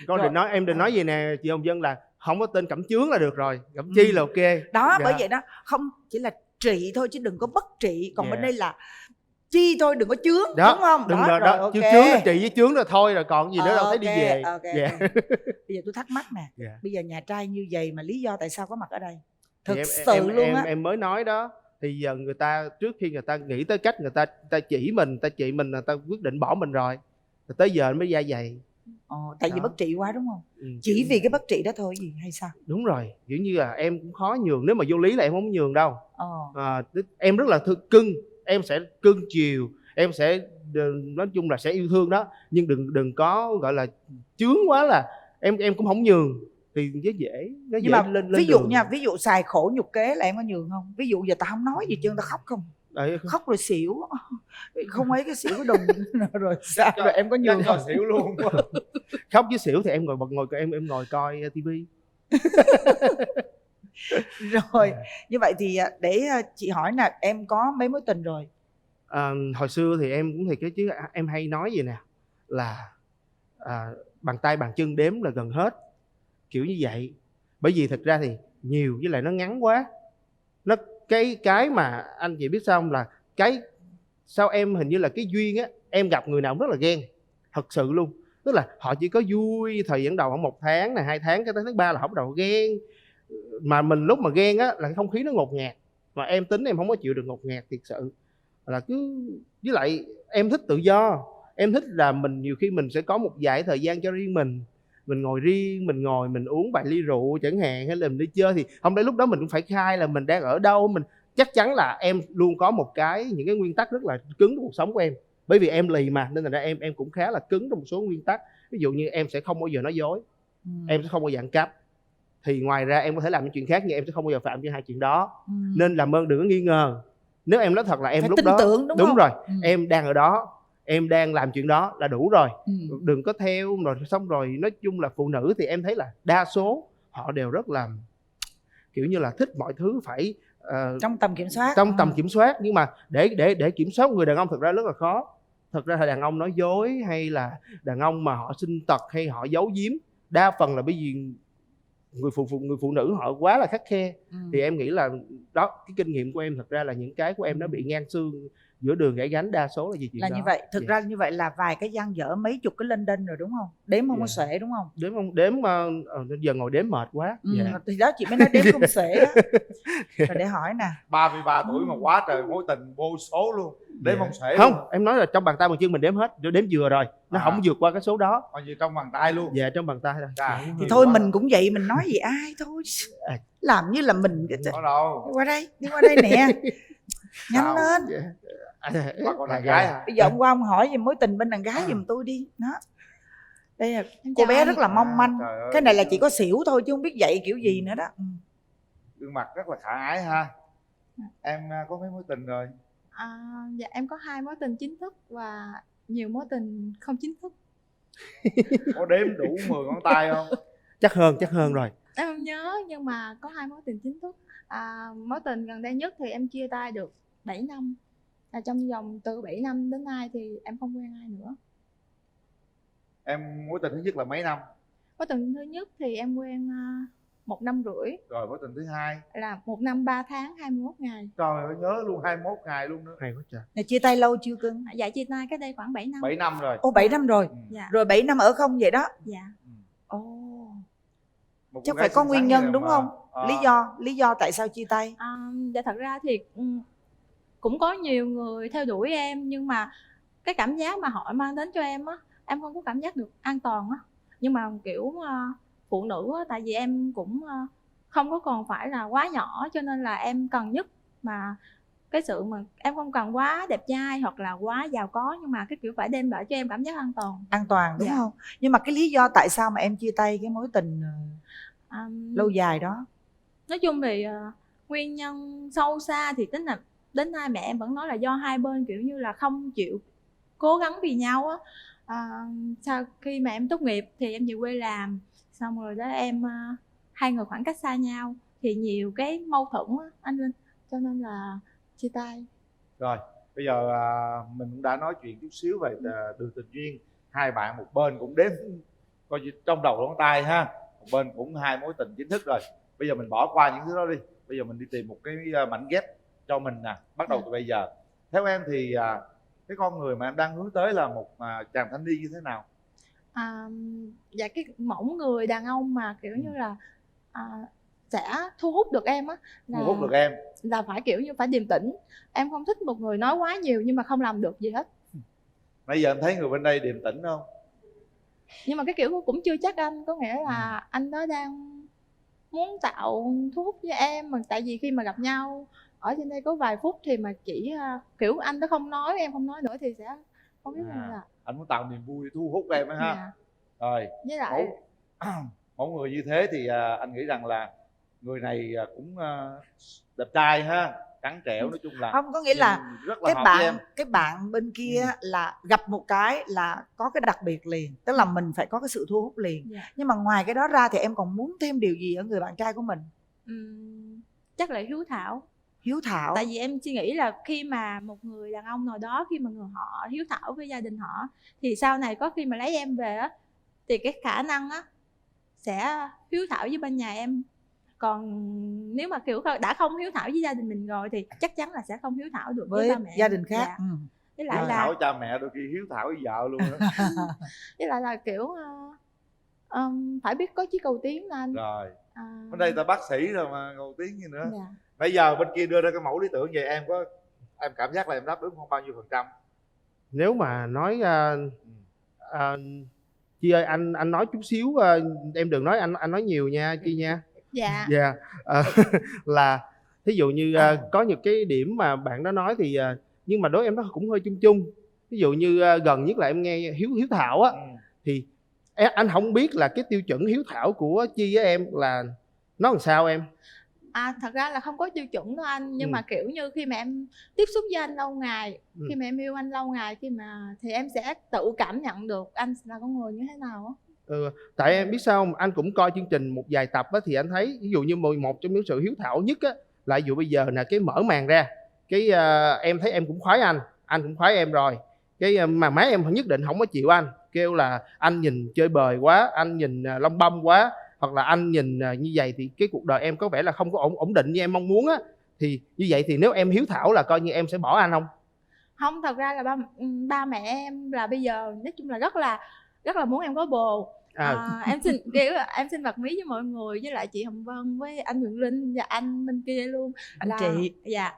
Con đừng nói, em đừng nói gì nè chị Hồng Vân, là không có tên Cẩm Chướng là được rồi, Cẩm Chi là ok. Đó, bởi vậy đó, không chỉ là Trị thôi chứ đừng có bất trị. Còn bên đây là Chi thôi, đừng có chướng đó, đúng không? Đừng đó, rồi, chứ chướng là Trị với chướng rồi thôi, rồi còn gì nữa đâu thấy đi về. Bây giờ tôi thắc mắc nè, bây giờ nhà trai như vậy mà lý do tại sao có mặt ở đây? Thực em, sự luôn á. Em mới nói đó, thì giờ người ta trước khi người ta nghĩ tới cách người ta chỉ mình, người ta quyết định bỏ mình rồi tới giờ mới ra vậy. Tại vì bất trị quá đúng không? Chỉ vì cái bất trị đó thôi gì hay sao? Đúng rồi, kiểu như là em cũng khó nhường, nếu mà vô lý là em không nhường đâu. Em rất là cưng, em sẽ cưng chiều, em sẽ nói chung là sẽ yêu thương đó, nhưng đừng có gọi là chướng quá là em cũng không nhường thì nó dễ nhưng mà lên ví dụ đường. nha, ví dụ xài khổ nhục kế là em có nhường không? Ví dụ giờ tao không nói gì trơn, tao khóc không? Đấy, khóc rồi xỉu không ấy cái xỉu cái đùng rồi sao rồi em có nhường không? Xỉu luôn. Khóc với xỉu thì em ngồi em ngồi coi tivi. Rồi như vậy thì để chị hỏi là em có mấy mối tình rồi? Hồi xưa thì em cũng thiệt chứ em hay nói gì nè là bàn tay bàn chân đếm là gần hết, kiểu như vậy. Bởi vì thật ra thì nhiều với lại nó ngắn quá. Nó cái mà anh chị biết sao không, là cái sao em hình như là cái duyên á, em gặp người nào cũng rất là ghen, thật sự luôn. Tức là họ chỉ có vui thời gian đầu khoảng 1 tháng này 2 tháng, cái tới tháng 3 là họ bắt đầu ghen. Mà mình lúc mà ghen á là cái không khí nó ngột ngạt, mà em tính em không có chịu được ngột ngạt thiệt sự. Là cứ với lại em thích tự do, em thích là mình nhiều khi mình sẽ có một vài thời gian cho riêng mình ngồi riêng, mình uống vài ly rượu chẳng hạn, hay là mình đi chơi thì không lẽ lúc đó mình cũng phải khai là mình đang ở đâu. Mình chắc chắn là em luôn có những cái nguyên tắc rất là cứng trong cuộc sống của em, bởi vì em lì mà, nên là em cũng khá là cứng trong một số nguyên tắc. Ví dụ như em sẽ không bao giờ nói dối, em sẽ không bao giờ ăn cắp. Thì ngoài ra em có thể làm những chuyện khác nhưng em sẽ không bao giờ phạm với 2 chuyện đó. Nên làm ơn đừng có nghi ngờ. Nếu em nói thật là em phải lúc tin đó tưởng, đúng không? Rồi em đang ở đó, em đang làm chuyện đó là đủ rồi. Đừng có theo rồi xong rồi. Nói chung là phụ nữ thì em thấy là đa số họ đều rất là kiểu như là thích mọi thứ phải trong tầm kiểm soát. Trong tầm kiểm soát. Nhưng mà để kiểm soát người đàn ông thực ra rất là khó. Thật ra là đàn ông nói dối, hay là đàn ông mà họ sinh tật hay họ giấu giếm, đa phần là bởi vì người phụ nữ họ quá là khắt khe. Thì em nghĩ là đó, cái kinh nghiệm của em thật ra là những cái của em nó bị ngang xương giữa đường gãy gánh, đa số là gì chuyện là đó. Như vậy thực ra như vậy là vài cái dang dở, mấy chục cái lênh đênh rồi đúng không? Đếm không có xuể đúng không? Đếm giờ ngồi đếm mệt quá. Thì đó chị mới nói đếm không xuể đó. Rồi để hỏi nè, 33 tuổi mà quá trời mối tình vô số luôn, đếm không xuể không luôn. Em nói là trong bàn tay bàn chân mình đếm hết, đếm vừa rồi, nó không vượt qua cái số đó. Còn gì trong bàn tay luôn. Dạ trong bàn tay thôi. Thì thôi mình cũng vậy, mình nói gì ai thôi, làm như là mình qua đây, đi qua đây nè. Nhanh lên. Còn đàn gái hả? Bây giờ hôm qua ông hỏi về mối tình bên đàn gái giùm tôi đi. Đó. Đây là cô bé rất là mong manh. Cái này là chỉ có xỉu thôi chứ không biết dạy kiểu gì nữa đó. Gương mặt rất là khả ái ha. Em có mấy mối tình rồi? Dạ em có 2 mối tình chính thức và nhiều mối tình không chính thức. Có đếm đủ 10 ngón tay không? Chắc hơn rồi. Em không nhớ, nhưng mà có 2 mối tình chính thức. Mối tình gần đây nhất thì em chia tay được 7 năm. Trong vòng từ 7 năm đến nay thì em không quen ai nữa. Em mối tình thứ nhất là mấy năm? Mối tình thứ nhất thì em quen 1 năm rưỡi. Rồi mối tình thứ hai là 1 năm 3 tháng 21 ngày. Trời ơi nhớ luôn, 21 ngày luôn nữa. Hay quá trời. Này chia tay lâu chưa cưng? Dạ chia tay cách đây khoảng 7 năm. 7 năm rồi. Ồ 7 năm rồi. Dạ. Rồi 7 năm ở không vậy đó. Dạ. Ồ. Chắc phải có nguyên nhân đúng không? Lý do tại sao chia tay? Dạ thật ra thì cũng có nhiều người theo đuổi em, nhưng mà cái cảm giác mà họ mang đến cho em á, em không có cảm giác được an toàn á. Nhưng mà kiểu phụ nữ á, tại vì em cũng không có còn phải là quá nhỏ, cho nên là em cần nhất mà cái sự mà em không cần quá đẹp trai hoặc là quá giàu có, nhưng mà cái kiểu phải đem lại cho em cảm giác an toàn. An toàn đúng không? Nhưng mà cái lý do tại sao mà em chia tay cái mối tình lâu dài đó? Nói chung thì nguyên nhân sâu xa thì tính là đến nay mẹ em vẫn nói là do hai bên kiểu như là không chịu cố gắng vì nhau á. Sau khi mà em tốt nghiệp thì em về quê làm, xong rồi đó em hai người khoảng cách xa nhau thì nhiều cái mâu thuẫn á anh Linh, cho nên là chia tay. Rồi bây giờ mình cũng đã nói chuyện chút xíu về đường tình duyên. Hai bạn một bên cũng đếm coi trong đầu ngón tay ha, một bên cũng 2 mối tình chính thức rồi. Bây giờ mình bỏ qua những thứ đó đi, bây giờ mình đi tìm một cái mảnh ghép cho mình nè. Bắt đầu từ bây giờ, theo em thì cái con người mà em đang hướng tới là một chàng thanh niên như thế nào? Dạ cái mẫu người đàn ông mà kiểu như là sẽ thu hút được em á, thu hút được em là phải kiểu như phải điềm tĩnh. Em không thích một người nói quá nhiều nhưng mà không làm được gì hết. Bây giờ em thấy người bên đây điềm tĩnh không? Nhưng mà cái kiểu cũng chưa chắc anh, có nghĩa là anh đó đang muốn tạo thu hút với em, mà tại vì khi mà gặp nhau ở trên đây có vài phút thì mà chỉ kiểu anh đó không nói, em không nói nữa thì sẽ không biết là anh muốn tạo niềm vui thu hút em á ha. Rồi với lại mẫu người như thế thì anh nghĩ rằng là người này cũng đẹp trai ha, trắng trẻo, nói chung là không có nghĩa là rất là cái bạn bên kia là gặp một cái là có cái đặc biệt liền, tức là mình phải có cái sự thu hút liền. Nhưng mà ngoài cái đó ra thì em còn muốn thêm điều gì ở người bạn trai của mình? Chắc là hiếu thảo. Hiếu thảo. Tại vì em suy nghĩ là khi mà một người đàn ông nào đó, khi mà họ hiếu thảo với gia đình họ, thì sau này có khi mà lấy em về á, thì cái khả năng á sẽ hiếu thảo với bên nhà em. Còn nếu mà kiểu đã không hiếu thảo với gia đình mình rồi thì chắc chắn là sẽ không hiếu thảo được với ba mẹ gia đình khác. Với lại hiếu là thảo cha mẹ đôi khi hiếu thảo với vợ luôn đó. với lại là kiểu phải biết có chí cầu tiến anh. Rồi bên đây ta bác sĩ rồi mà cầu tiến gì nữa. Bây giờ bên kia đưa ra cái mẫu lý tưởng vậy, em cảm giác là em đáp ứng không bao nhiêu phần trăm? Nếu mà nói Chi ơi, anh nói chút xíu, em đừng nói anh nói nhiều nha Chi nha. Dạ. Là thí dụ như có những cái điểm mà bạn đó nói thì nhưng mà đối với em nó cũng hơi chung chung. Ví dụ như gần nhất là em nghe hiếu thảo á, thì anh không biết là cái tiêu chuẩn hiếu thảo của Chi với em là nó làm sao em? Thật ra là không có tiêu chuẩn đâu anh, nhưng mà kiểu như khi mà em tiếp xúc với anh lâu ngày, khi mà em yêu anh lâu ngày, thì em sẽ tự cảm nhận được anh là con người như thế nào á. Tại em biết sao không? Anh cũng coi chương trình một vài tập á, thì anh thấy ví dụ như một trong những sự hiếu thảo nhất á là ví dụ bây giờ là cái mở màn ra cái em thấy em cũng khoái anh cũng khoái em rồi, cái mà má em nhất định không có chịu anh, kêu là anh nhìn chơi bời quá, anh nhìn lông bông quá, hoặc là anh nhìn như vậy thì cái cuộc đời em có vẻ là không có ổn định như em mong muốn á. Thì như vậy thì nếu em hiếu thảo là coi như em sẽ bỏ anh không? Không, thật ra là ba mẹ em là bây giờ nói chung là rất là muốn em có bồ. Em xin bật mí với mọi người, với lại chị Hồng Vân với anh Nguyễn Linh và anh bên kia luôn. Anh chị. Dạ.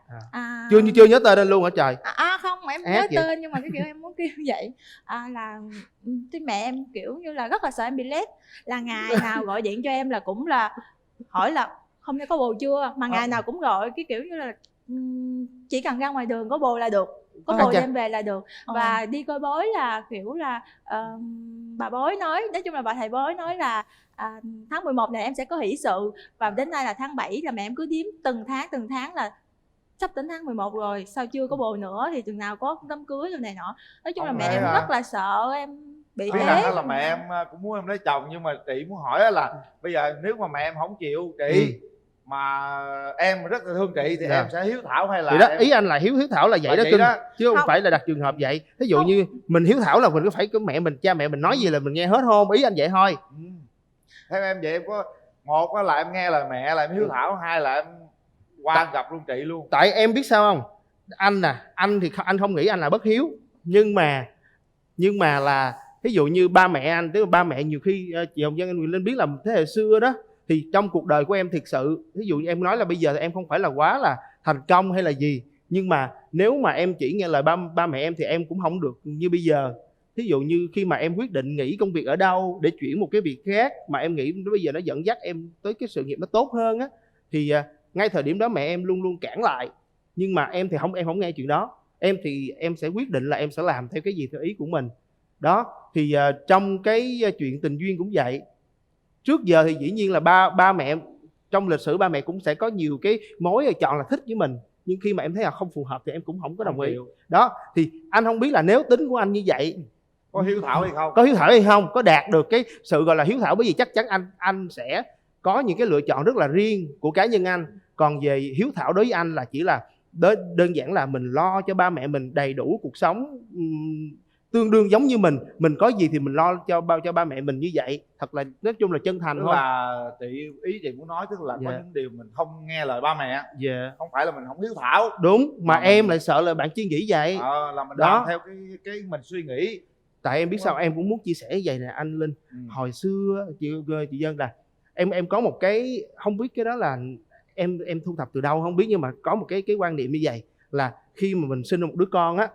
Chưa nhớ tên anh luôn hả trời? Không, em nhớ tên nhưng mà cái kiểu em muốn kêu vậy là cái mẹ em kiểu như là rất là sợ em bị lép, là ngày nào gọi điện cho em là cũng là hỏi là hôm nay có bồ chưa, mà ngày nào cũng gọi cái kiểu như là chỉ cần ra ngoài đường có bồ là được, có bồ đem về là được. Và đi coi bói là kiểu là bà bói nói chung là bà thầy bói nói là tháng 11 này em sẽ có hỷ sự, và đến nay là tháng 7 là mẹ em cứ đếm từng tháng là sắp đến tháng 11 rồi, sao chưa có bồ nữa, thì chừng nào có đám cưới rồi này nọ. Nói chung là mẹ em rất là sợ em bị ế. Rằng là mẹ em cũng muốn em lấy chồng, nhưng mà chị muốn hỏi là bây giờ nếu mà mẹ em không chịu chị mà em rất là thương chị thì em sẽ hiếu thảo hay là thì đó ý anh là hiếu thảo là vậy đó, chứ không phải là đặt trường hợp vậy. Ví dụ như mình hiếu thảo là mình có phải có cha mẹ mình nói gì là mình nghe hết không, ý anh vậy thôi. Theo em vậy em có một là em nghe lời mẹ là em hiếu thảo, hai là em qua gặp luôn chị luôn. Tại em biết sao không, anh thì anh không nghĩ anh là bất hiếu, nhưng mà là ví dụ như ba mẹ anh, tức là ba mẹ nhiều khi chị Hồng Vân, anh Nguyễn Linh biết là thế hệ xưa đó, thì trong cuộc đời của em thiệt sự, ví dụ như em nói là bây giờ em không phải là quá là thành công hay là gì, nhưng mà nếu mà em chỉ nghe lời ba mẹ em thì em cũng không được như bây giờ. Ví dụ như khi mà em quyết định nghỉ công việc ở đâu để chuyển một cái việc khác mà em nghĩ bây giờ nó dẫn dắt em tới cái sự nghiệp nó tốt hơn á, thì ngay thời điểm đó mẹ em luôn luôn cản lại. Nhưng mà em thì em không nghe chuyện đó. Em thì em sẽ quyết định là em sẽ làm theo cái gì theo ý của mình. Đó, thì trong cái chuyện tình duyên cũng vậy. Trước giờ thì dĩ nhiên là ba mẹ trong lịch sử ba mẹ cũng sẽ có nhiều cái mối chọn là thích với mình, nhưng khi mà em thấy là không phù hợp thì em cũng không có đồng ý. Đó, thì anh không biết là nếu tính của anh như vậy có hiếu thảo hay không, có hiếu thảo hay không, có đạt được cái sự gọi là hiếu thảo, bởi vì chắc chắn anh sẽ có những cái lựa chọn rất là riêng của cá nhân anh. Còn về hiếu thảo đối với anh là chỉ là đơn giản là mình lo cho ba mẹ mình đầy đủ cuộc sống, tương đương giống như mình có gì thì mình lo cho ba mẹ mình như vậy, thật là nói chung là chân thành thôi. Là ý chị muốn nói tức là có những điều mình không nghe lời ba mẹ, không phải là mình không hiếu thảo. Đúng, mà em lại sợ là bạn Chi nghĩ vậy. Là mình làm theo cái mình suy nghĩ. Tại em biết sao, em cũng muốn chia sẻ vậy nè anh Linh. Hồi xưa chị Dân là em có một cái, không biết cái đó là em thu thập từ đâu không biết, nhưng mà có một cái quan niệm như vậy là khi mà mình sinh ra một đứa con á,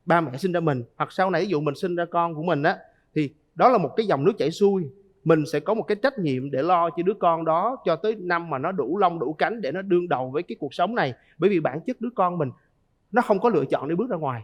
ba mẹ sinh ra mình, hoặc sau này ví dụ mình sinh ra con của mình á, thì đó là một cái dòng nước chảy xuôi. Mình sẽ có một cái trách nhiệm để lo cho đứa con đó cho tới năm mà nó đủ lông đủ cánh để nó đương đầu với cái cuộc sống này. Bởi vì bản chất đứa con mình nó không có lựa chọn để bước ra ngoài.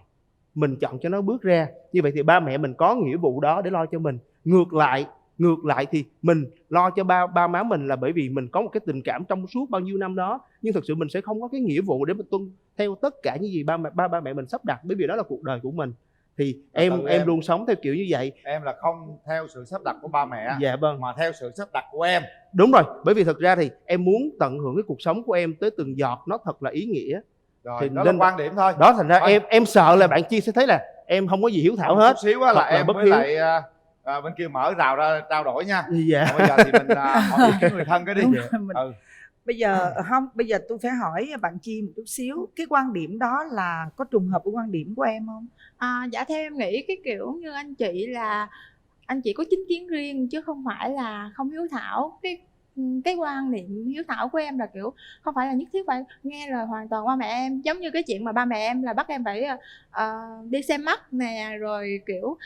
mình chọn cho nó bước ra. Như vậy thì ba mẹ mình có nghĩa vụ đó để lo cho mình. Ngược lại thì mình lo cho ba má mình là bởi vì mình có một cái tình cảm trong suốt bao nhiêu năm đó, nhưng thực sự mình sẽ không có cái nghĩa vụ để mình tuân theo tất cả những gì ba mẹ mình sắp đặt, bởi vì đó là cuộc đời của mình. Thì em luôn sống theo kiểu như vậy. Em là không theo sự sắp đặt của ba mẹ. Dạ vâng. Mà theo sự sắp đặt của em. Đúng rồi, bởi vì thực ra thì em muốn tận hưởng cái cuộc sống của em tới từng giọt, nó thật là ý nghĩa. Rồi, thì đó là quan điểm thôi. Đó, thành ra em sợ là bạn Chi sẽ thấy là em không có gì hiếu thảo hết. Chút xíu là em với lại bên kia mở rào ra trao đổi nha. Dạ. Còn bây giờ thì mình hỏi ý kiến người thân cái đi. Bây giờ bây giờ tôi phải hỏi bạn Chi một chút xíu, cái quan điểm đó là có trùng hợp với quan điểm của em không? Dạ theo em nghĩ cái kiểu như anh chị là anh chị có chính kiến riêng chứ không phải là không hiếu thảo. Cái quan niệm hiếu thảo của em là kiểu không phải là nhất thiết phải nghe lời hoàn toàn ba mẹ em. Giống như cái chuyện mà ba mẹ em là bắt em phải đi xem mắt nè, rồi kiểu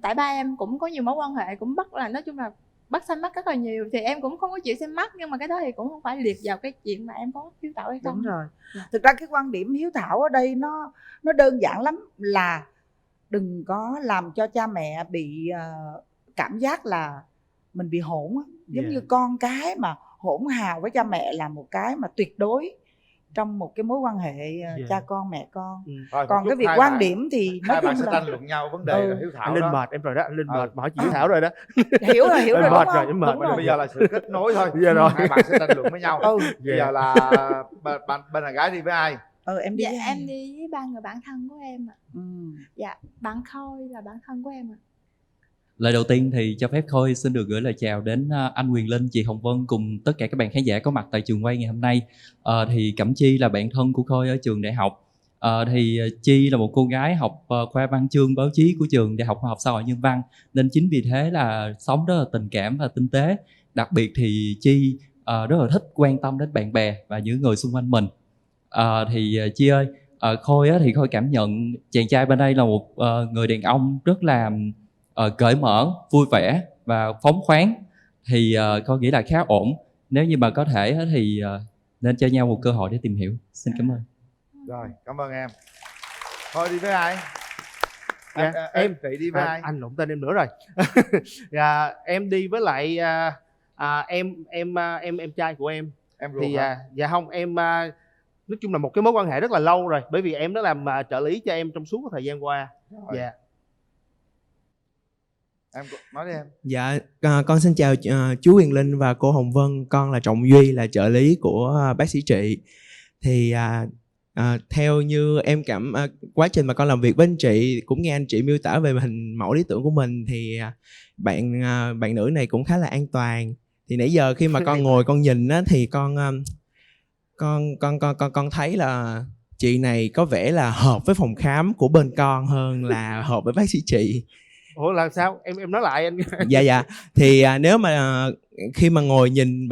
tại ba em cũng có nhiều mối quan hệ, cũng bắt là nói chung là bắt xem mắt rất là nhiều, thì em cũng không có chịu xem mắt, nhưng mà cái đó thì cũng không phải liệt vào cái chuyện mà em có hiếu thảo hay không. Đúng rồi. Thực ra cái quan điểm hiếu thảo ở đây nó đơn giản lắm, là đừng có làm cho cha mẹ bị cảm giác là mình bị hỗn á. Giống như con cái mà hỗn hào với cha mẹ là một cái mà tuyệt đối trong một cái mối quan hệ cha con mẹ con. Rồi, còn cái việc quan điểm thì nói chung là tranh luận nhau vấn đề là hiếu thảo. Anh Linh mệt em rồi đó, anh Linh mệt hỏi chị hiếu thảo rồi đó. Hiểu rồi đúng mệt không? rồi, em mệt rồi. Bây giờ là sự kết nối thôi. Dạ rồi. Hai bạn sẽ tranh luận với nhau. Bây giờ là bên là gái đi với ai? Em đi dạ, với em đi với ba người bạn thân của em ạ. Dạ, bạn Khôi là bạn thân của em ạ. Lời đầu tiên thì cho phép Khôi xin được gửi lời chào đến anh Quyền Linh, chị Hồng Vân cùng tất cả các bạn khán giả có mặt tại trường quay ngày hôm nay. Thì Cẩm Chi là bạn thân của Khôi ở trường đại học. Thì Chi là một cô gái học khoa văn chương báo chí của trường Đại học Khoa học Xã hội Nhân văn, nên chính vì thế là sống rất là tình cảm và tinh tế. Đặc biệt thì Chi rất là thích quan tâm đến bạn bè và những người xung quanh mình. Thì Chi ơi, Khôi thì Khôi cảm nhận chàng trai bên đây là một người đàn ông rất là cởi mở, vui vẻ và phóng khoáng. Thì Khôi nghĩ là khá ổn. Nếu như mà có thể thì nên cho nhau một cơ hội để tìm hiểu. Xin cảm ơn. Rồi, cảm ơn em. Thôi đi với ai? Em chị đi với ai? Anh lộn tên em nữa rồi. Em đi với lại em trai của em. Em ruột thì hả? dạ không, em nói chung là một cái mối quan hệ rất là lâu rồi, bởi vì em đã làm trợ lý cho em trong suốt cái thời gian qua. Dạ. Em nói đi em. Dạ, con xin chào chú Quyền Linh và cô Hồng Vân. Con là Trọng Duy, là trợ lý của bác sĩ Trị. Thì theo như em quá trình mà con làm việc với anh chị, cũng nghe anh chị miêu tả về hình mẫu lý tưởng của mình, thì bạn nữ này cũng khá là an toàn. Thì nãy giờ khi mà con ngồi con nhìn á, thì con thấy là chị này có vẻ là hợp với phòng khám của bên con hơn là hợp với bác sĩ Trị. Ủa làm sao? Em nói lại anh. Dạ. Thì nếu mà khi mà ngồi nhìn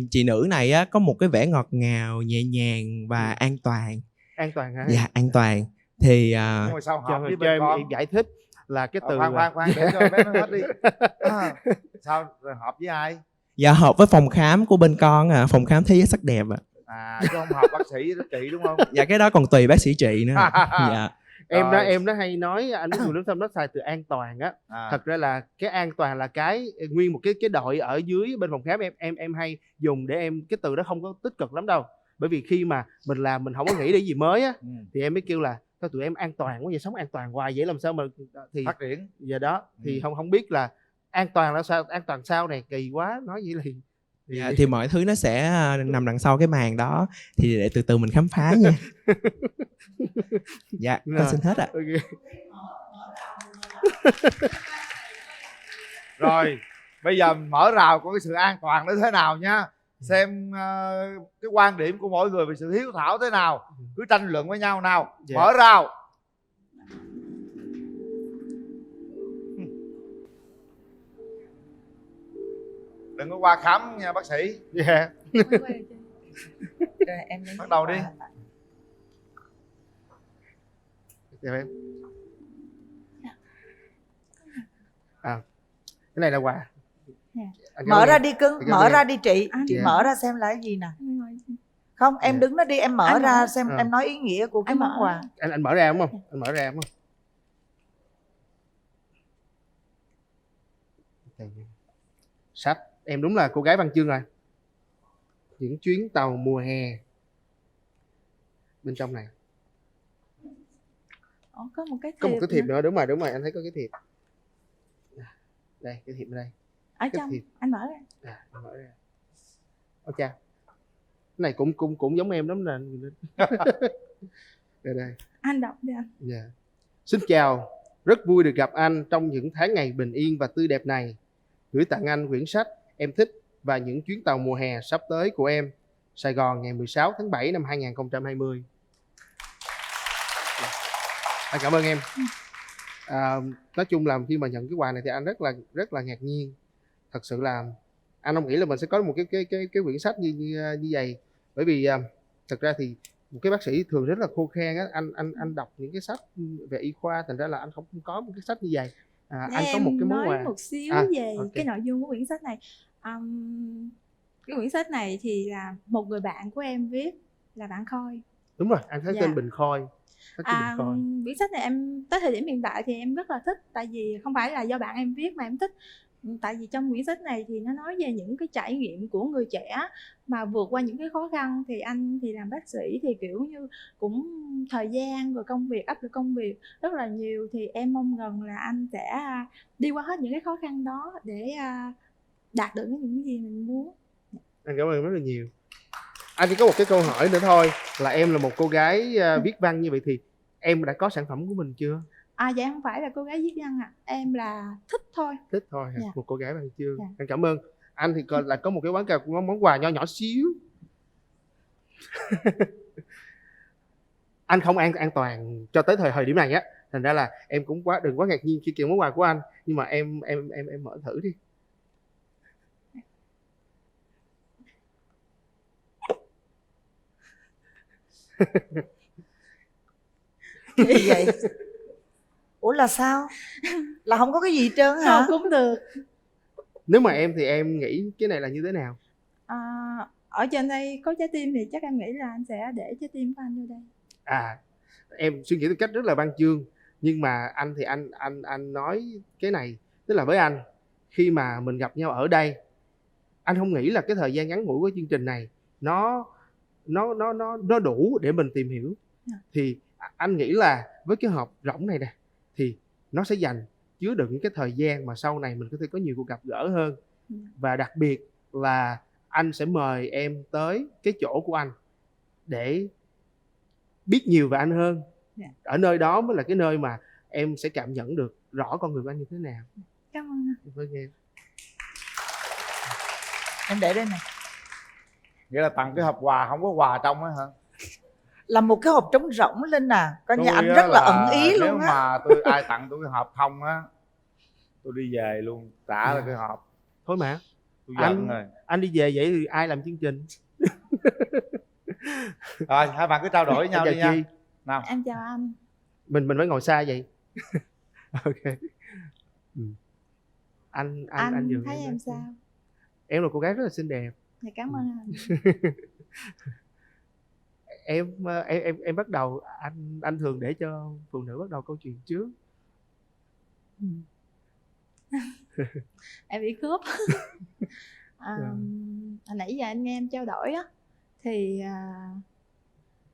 chị nữ này á, có một cái vẻ ngọt ngào, nhẹ nhàng và an toàn. An toàn hả? Dạ, an toàn. Thì nhưng mà sao hợp với cho bên con? em giải thích là cái từ khoan để cho bé nó hết đi. Sao rồi hợp với ai? Dạ, hợp với phòng khám của bên con, phòng khám Thế Giới Sắc Đẹp ạ. Chứ không hợp bác sĩ Trị đúng không? Dạ, cái đó còn tùy bác sĩ Trị nữa. Dạ. Em nó hay nói, anh nói người nó xài từ an toàn á. Thật ra là cái an toàn là cái nguyên một cái đội ở dưới bên phòng khám em hay dùng để cái từ đó không có tích cực lắm đâu, bởi vì khi mà mình làm mình không có nghĩ đến gì mới á thì em mới kêu là thôi tụi em an toàn quá vậy, sống an toàn hoài vậy làm sao mà thì phát triển giờ đó thì không biết là an toàn là sao, an toàn sao này kỳ quá nói vậy liền. Dạ, thì mọi thứ nó sẽ nằm đằng sau cái màn đó, thì để từ từ mình khám phá nha. Dạ, con xin hết ạ. Rồi, bây giờ mở rào có cái sự an toàn nó thế nào nha. Xem cái quan điểm của mỗi người về sự hiếu thảo thế nào. Cứ tranh luận với nhau nào. Mở rào. Đừng có qua khám nha bác sĩ. Dạ. Rồi em bắt đầu đi. Chào em. Cái này là quà. Mở ra đi cưng, mở ra đi chị. Chị mở ra xem là cái gì nè. Không, em đứng đó đi, em mở ra xem, em nói ý nghĩa của cái món quà. Anh mở ra đúng không? Anh mở ra đúng không? Sách, em đúng là cô gái văn chương rồi. Những chuyến tàu mùa hè. Bên trong này có một cái thiệp, có một cái thiệp nữa. Đúng rồi, anh thấy có cái thiệp. Đây, cái thiệp ở đây. Ở cái trong, thiệp. anh mở ra. Anh mở ra. Ôi cha, cái này cũng giống em lắm nè. Đây. Anh đọc đi anh. Yeah. Xin chào, rất vui được gặp anh trong những tháng ngày bình yên và tươi đẹp này. Gửi tặng anh quyển sách em thích và những chuyến tàu mùa hè sắp tới của em. Sài Gòn ngày 16 tháng 7 năm 2020. Anh cảm ơn em. Nói chung là khi mà nhận cái quà này thì anh rất là ngạc nhiên. Thật sự là anh không nghĩ là mình sẽ có một cái quyển sách như vậy. Bởi vì thật ra thì một cái bác sĩ thường rất là khô khan á, anh đọc những cái sách về y khoa, thành ra là anh không có một cái sách như vậy. Anh có một cái món quà. Nói một xíu về cái nội dung của quyển sách này. Cái quyển sách này thì là một người bạn của em viết, là bạn Khôi. Đúng rồi, anh thấy tên Bình Khôi. Quyển sách này em tới thời điểm hiện tại thì em rất là thích, tại vì không phải là do bạn em viết mà em thích. Tại vì trong quyển sách này thì nó nói về những cái trải nghiệm của người trẻ mà vượt qua những cái khó khăn. Thì anh thì làm bác sĩ thì kiểu như cũng thời gian rồi công việc, áp lực công việc rất là nhiều, thì em mong rằng là anh sẽ đi qua hết những cái khó khăn đó để đạt được những gì mình muốn. Anh cảm ơn rất là nhiều. Anh chỉ có một cái câu hỏi nữa thôi, là em là một cô gái viết văn như vậy thì em đã có sản phẩm của mình chưa? Dạ không phải là cô gái viết văn ạ. Em là thích thôi. Thích thôi hả? Dạ. Một cô gái văn chương. Dạ. Anh cảm ơn. Anh thì còn là có một cái món quà nho nhỏ xíu. Anh không an toàn cho tới thời điểm này á, thành ra là em cũng đừng quá ngạc nhiên khi kiện món quà của anh, nhưng mà em mở thử đi. Cái gì vậy? Ủa là sao? Là không có cái gì hết trơn hả? Không cũng được. Nếu mà em thì em nghĩ cái này là như thế nào? Ở trên đây có trái tim thì chắc em nghĩ là anh sẽ để trái tim của anh vô đây. Em suy nghĩ theo cách rất là văn chương, nhưng mà anh thì anh nói cái này, tức là với anh khi mà mình gặp nhau ở đây, anh không nghĩ là cái thời gian ngắn ngủi của chương trình này nó đủ để mình tìm hiểu. Thì anh nghĩ là với cái hộp rỗng này nè thì nó sẽ dành chứa đựng những cái thời gian mà sau này mình có thể có nhiều cuộc gặp gỡ hơn. Và đặc biệt là anh sẽ mời em tới cái chỗ của anh để biết nhiều về anh hơn. Ở nơi đó mới là cái nơi mà em sẽ cảm nhận được rõ con người của anh như thế nào. Cảm ơn. Vâng em. Em để đây này. Nghĩa là tặng cái hộp quà không có quà trong á hả? Là một cái hộp trống rỗng Linh à. Coi như anh rất là ẩn ý nếu luôn á. mà ai tặng tôi cái hộp không á, tôi đi về luôn, trả lại cái hộp. Thôi mà rồi. Anh đi về vậy thì ai làm chương trình? Rồi hai bạn cứ trao đổi với nhau đi nha. Nào. Em chào anh. Mình phải ngồi xa vậy. Ok. Anh thấy em sao? Em là cô gái rất là xinh đẹp. Dạ cảm ơn anh. Em bắt đầu, anh thường để cho phụ nữ bắt đầu câu chuyện trước. Em bị cướp. Nãy giờ anh nghe em trao đổi á thì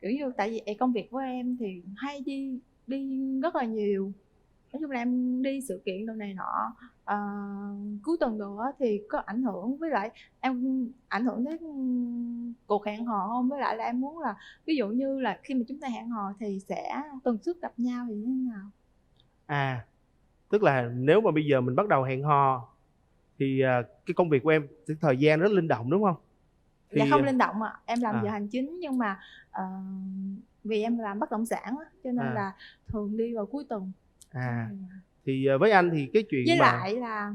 kiểu như tại vì công việc của em thì hay đi rất là nhiều, nói chung là em đi sự kiện đồ này nọ, cuối tuần đồ á thì có ảnh hưởng, với lại em ảnh hưởng đến cuộc hẹn hò không, với lại là em muốn là ví dụ như là khi mà chúng ta hẹn hò thì sẽ tần suất gặp nhau thì như thế nào? Tức là nếu mà bây giờ mình bắt đầu hẹn hò thì cái công việc của em thời gian rất linh động đúng không? Thì... Dạ không linh động ạ. Em làm giờ hành chính, nhưng mà vì em làm bất động sản á, cho nên là thường đi vào cuối tuần. Thì với anh thì cái chuyện với lại là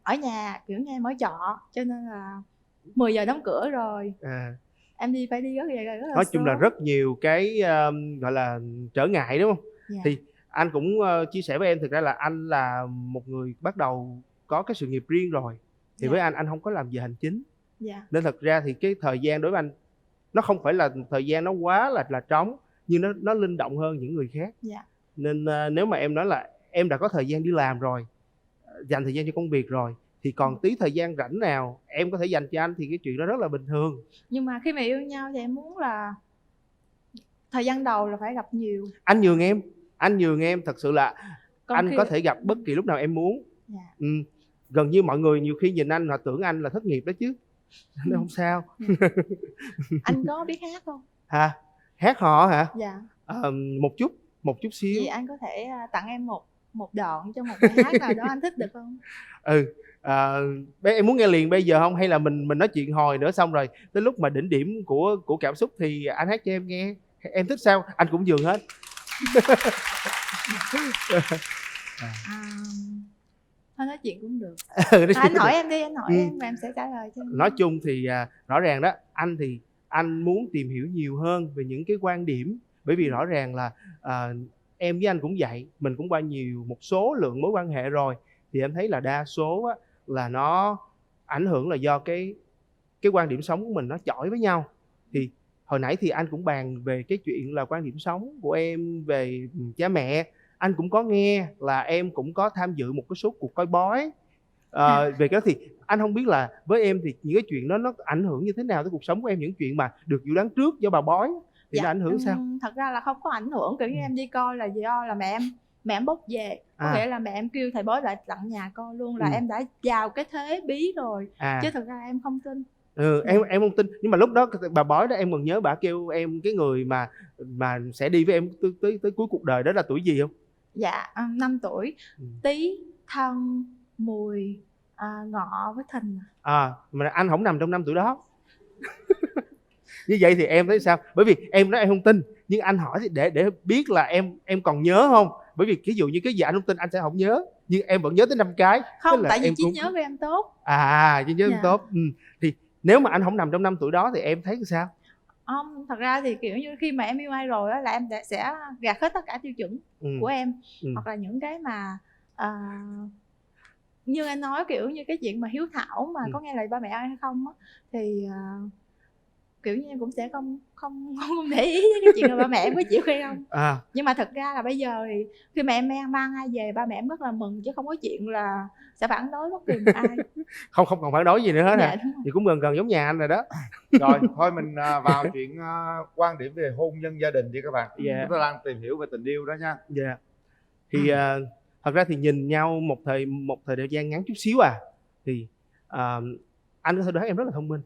ở nhà kiểu như em ở trọ, cho nên là 10 giờ đóng cửa rồi. Em phải đi rất là nói chung là rất nhiều cái gọi là trở ngại đúng không? Thì anh cũng chia sẻ với em, thực ra là anh là một người bắt đầu có cái sự nghiệp riêng rồi, thì với anh không có làm giờ hành chính, nên thật ra thì cái thời gian đối với anh nó không phải là thời gian nó quá là trống, nhưng nó linh động hơn những người khác. Nên nếu mà em nói là em đã có thời gian đi làm rồi dành thời gian cho công việc rồi, thì còn tí thời gian rảnh nào em có thể dành cho anh thì cái chuyện đó rất là bình thường. Nhưng mà khi mà yêu nhau thì em muốn là thời gian đầu là phải gặp nhiều. Anh nhường em thật sự là còn anh có thể gặp bất kỳ lúc nào em muốn. Gần như mọi người nhiều khi nhìn anh họ tưởng anh là thất nghiệp đó chứ. Nó không sao. Anh có biết hát không? Hả? Hát hò hả? Dạ. Một chút xíu. Vậy anh có thể tặng em một đoạn cho một bài hát nào đó anh thích được không? Em muốn nghe liền bây giờ không, hay là mình nói chuyện hồi nữa xong rồi tới lúc mà đỉnh điểm của cảm xúc thì anh hát cho em nghe? Em thích sao anh cũng nhường hết. Thôi nói chuyện cũng được. Anh hỏi em đi, anh hỏi em và em sẽ trả lời cho em. Nói chung thì rõ ràng đó, anh muốn tìm hiểu nhiều hơn về những cái quan điểm, bởi vì rõ ràng là em với anh cũng vậy, mình cũng qua một số lượng mối quan hệ rồi, thì em thấy là đa số á, là nó ảnh hưởng là do cái quan điểm sống của mình nó chọi với nhau. Thì hồi nãy thì anh cũng bàn về cái chuyện là quan điểm sống của em về cha mẹ. Anh cũng có nghe là em cũng có tham dự một cái số cuộc coi bói. Về cái đó thì anh không biết là với em thì những cái chuyện đó nó ảnh hưởng như thế nào tới cuộc sống của em, những chuyện mà được dự đoán trước do bà bói thì nó ảnh hưởng sao? Thật ra là không có ảnh hưởng, kiểu như em đi coi là do là mẹ em bốc về, có nghĩa là mẹ em kêu thầy bói lại tặng nhà coi luôn, là em đã vào cái thế bí rồi, chứ thật ra em không tin. Em không tin, nhưng mà lúc đó bà bói đó em còn nhớ bà kêu em cái người mà sẽ đi với em tới cuối cuộc đời đó là tuổi gì không? Dạ 5 tuổi, Tý, Thân, Mùi, Ngọ với Thìn. Mà anh không nằm trong 5 tuổi đó. Như vậy thì em thấy sao? Bởi vì em nói em không tin, nhưng anh hỏi thì để biết là em còn nhớ không? Bởi vì ví dụ như cái gì anh không tin anh sẽ không nhớ, nhưng em vẫn nhớ tới 5 cái. Không, tại vì trí nhớ của em tốt. Trí nhớ em tốt. Thì nếu mà anh không nằm trong 5 tuổi đó thì em thấy sao? Không, thật ra thì kiểu như khi mà em yêu ai rồi á, là em sẽ gạt hết tất cả tiêu chuẩn của em. Hoặc là những cái mà như anh nói, kiểu như cái chuyện mà hiếu thảo mà có nghe lời ba mẹ ai hay không á, thì kiểu như em cũng sẽ không để ý với cái chuyện là ba mẹ em có chịu hay không. Nhưng mà thật ra là bây giờ thì khi mà em mang ai về, ba mẹ em rất là mừng, chứ không có chuyện là sẽ phản đối bất kỳ một ai. Không còn phản đối gì nữa hết hả? Thì cũng gần giống nhà anh rồi đó. Rồi thôi mình vào chuyện quan điểm về hôn nhân gia đình đi các bạn. Chúng ta đang tìm hiểu về tình yêu đó nha. Thì thật ra thì nhìn nhau một thời gian ngắn chút xíu thì anh có thể đoán em rất là thông minh.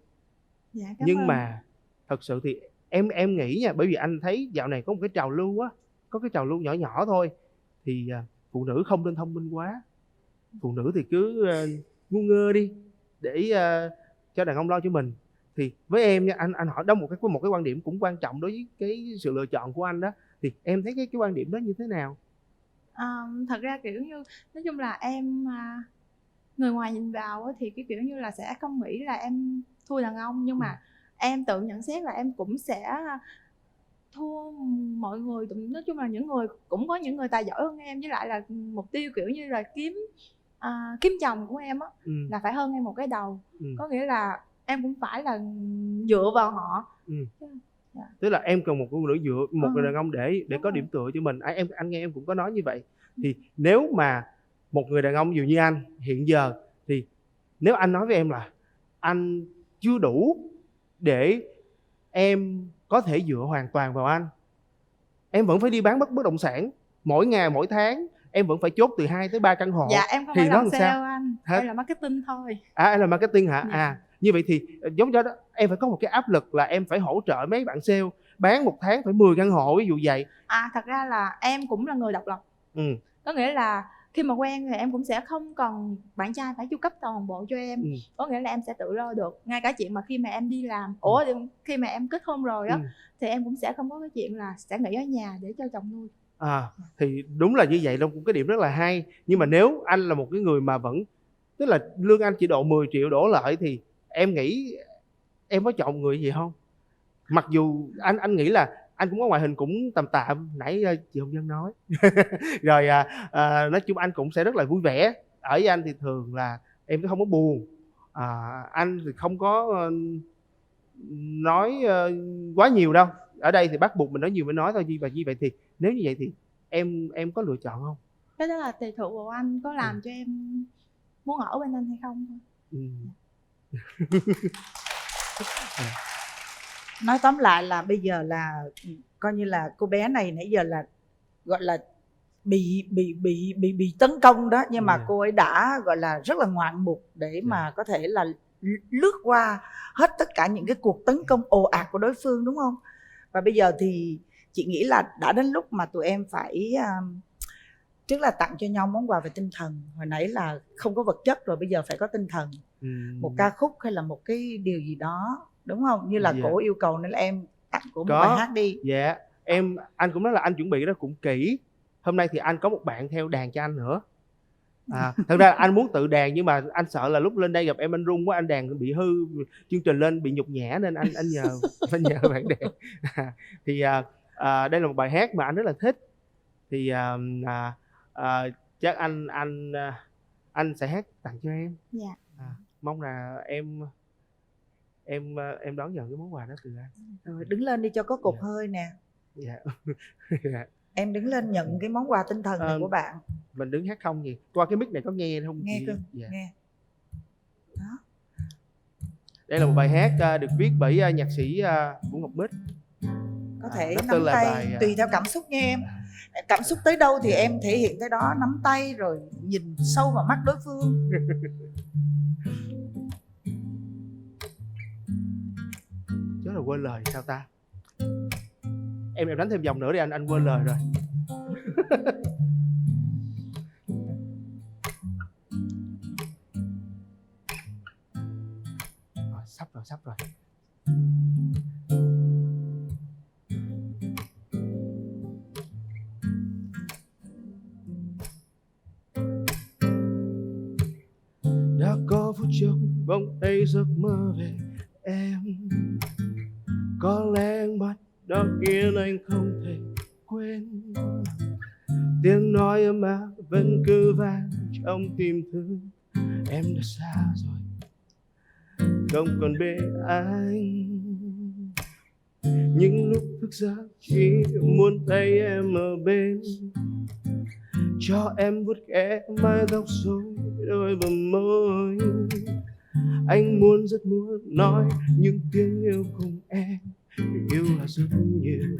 Nhưng mà thật sự thì em nghĩ nha, bởi vì anh thấy dạo này có một cái trào lưu á, có cái trào lưu nhỏ thôi, thì phụ nữ không nên thông minh quá, phụ nữ thì cứ ngu ngơ đi để cho đàn ông lo cho mình. Thì với em nha, anh hỏi đó một cái quan điểm cũng quan trọng đối với cái sự lựa chọn của anh đó, thì em thấy cái quan điểm đó như thế nào? Thật ra kiểu như nói chung là em người ngoài nhìn vào thì cái kiểu như là sẽ không nghĩ là em thua đàn ông, nhưng mà em tự nhận xét là em cũng sẽ thua mọi người. Nói chung là cũng có những người tài giỏi hơn em, với lại là mục tiêu kiểu như là kiếm chồng của em á, là phải hơn em một cái đầu. Có nghĩa là em cũng phải là dựa vào họ. Tức là em cần một phụ nữ dựa một người đàn ông để có điểm tựa cho mình. Anh nghe em cũng có nói như vậy. Thì nếu mà một người đàn ông như anh hiện giờ, thì nếu anh nói với em là anh chưa đủ để em có thể dựa hoàn toàn vào anh, em vẫn phải đi bán bất động sản mỗi ngày mỗi tháng, em vẫn phải chốt từ 2 tới 3 căn hộ. Dạ em không thì phải làm sale sao? anh, em là marketing thôi. Em là marketing hả? Như vậy thì giống đó em phải có một cái áp lực là em phải hỗ trợ mấy bạn sale bán một tháng phải 10 căn hộ, ví dụ vậy. Thật ra là em cũng là người độc lập. Có nghĩa là khi mà quen thì em cũng sẽ không cần bạn trai phải chu cấp toàn bộ cho em. Có nghĩa là em sẽ tự lo được. Ngay cả chuyện mà khi mà em đi làm, khi mà em kết hôn rồi á, thì em cũng sẽ không có cái chuyện là sẽ nghỉ ở nhà để cho chồng nuôi. Thì đúng là như vậy, là một cái điểm rất là hay. Nhưng mà nếu anh là một cái người mà vẫn, tức là lương anh chỉ độ 10 triệu đổ lại, thì em nghĩ em có chọn người gì không? Mặc dù anh nghĩ là anh cũng có ngoại hình cũng tạm, nãy chị Hồng Vân nói. Rồi nói chung anh cũng sẽ rất là vui vẻ. Ở với anh thì thường là em cũng không có buồn. Anh thì không có nói quá nhiều đâu. Ở đây thì bắt buộc mình nói nhiều mới nói thôi. Và như vậy thì nếu như vậy thì em có lựa chọn không? Cái đó là tùy thuộc vào anh có làm cho em muốn ở bên anh hay không thôi. Nói tóm lại là bây giờ là coi như là cô bé này nãy giờ là gọi là bị tấn công đó, nhưng mà cô ấy đã gọi là rất là ngoạn mục để mà có thể là lướt qua hết tất cả những cái cuộc tấn công ồ ạt của đối phương, đúng không? Và bây giờ thì chị nghĩ là đã đến lúc mà tụi em phải trước là tặng cho nhau món quà về tinh thần, hồi nãy là không có vật chất rồi, bây giờ phải có tinh thần. Một ca khúc hay là một cái điều gì đó, đúng không? Như là cổ yêu cầu nên là em tặng cổ một bài hát đi. Dạ, anh cũng nói là anh chuẩn bị cái đó cũng kỹ. Hôm nay thì anh có một bạn theo đàn cho anh nữa. Thật ra anh muốn tự đàn, nhưng mà anh sợ là lúc lên đây gặp em anh run quá, anh đàn bị hư, chương trình lên bị nhục nhã, nên anh nhờ bạn đàn. Thì đây là một bài hát mà anh rất là thích. Thì chắc anh sẽ hát tặng cho em. Dạ. Mong là em đón nhận cái món quà đó từ anh. Rồi đứng lên đi cho có cục hơi nè. Dạ. Em đứng lên nhận cái món quà tinh thần này của bạn. Mình đứng hát không gì? Qua cái mic này có nghe không? Nghe cơ. Dạ. Nghe. Đó. Đây là một bài hát được viết bởi nhạc sĩ Vũ Ngọc Bích. Có thể nắm tay tùy theo cảm xúc nha em. Cảm xúc tới đâu thì em thể hiện tới đó, nắm tay rồi nhìn sâu vào mắt đối phương. Chứ là quên lời sao ta? Em đánh thêm vòng nữa đi anh quên lời rồi. Sắp rồi. Đã có phút chốc bỗng thấy giấc mơ về em, có lẽ ánh mắt đó khiến anh không thể quên. Tiếng nói ấm áp vẫn cứ vang trong tim thức. Em đã xa rồi, không còn bên anh. Những lúc thức giấc chỉ muốn thấy em ở bên, cho em vuốt ghé mái tóc rối đôi bờ môi. Anh rất muốn nói những tiếng yêu cùng em. Vì yêu là rất nhiều,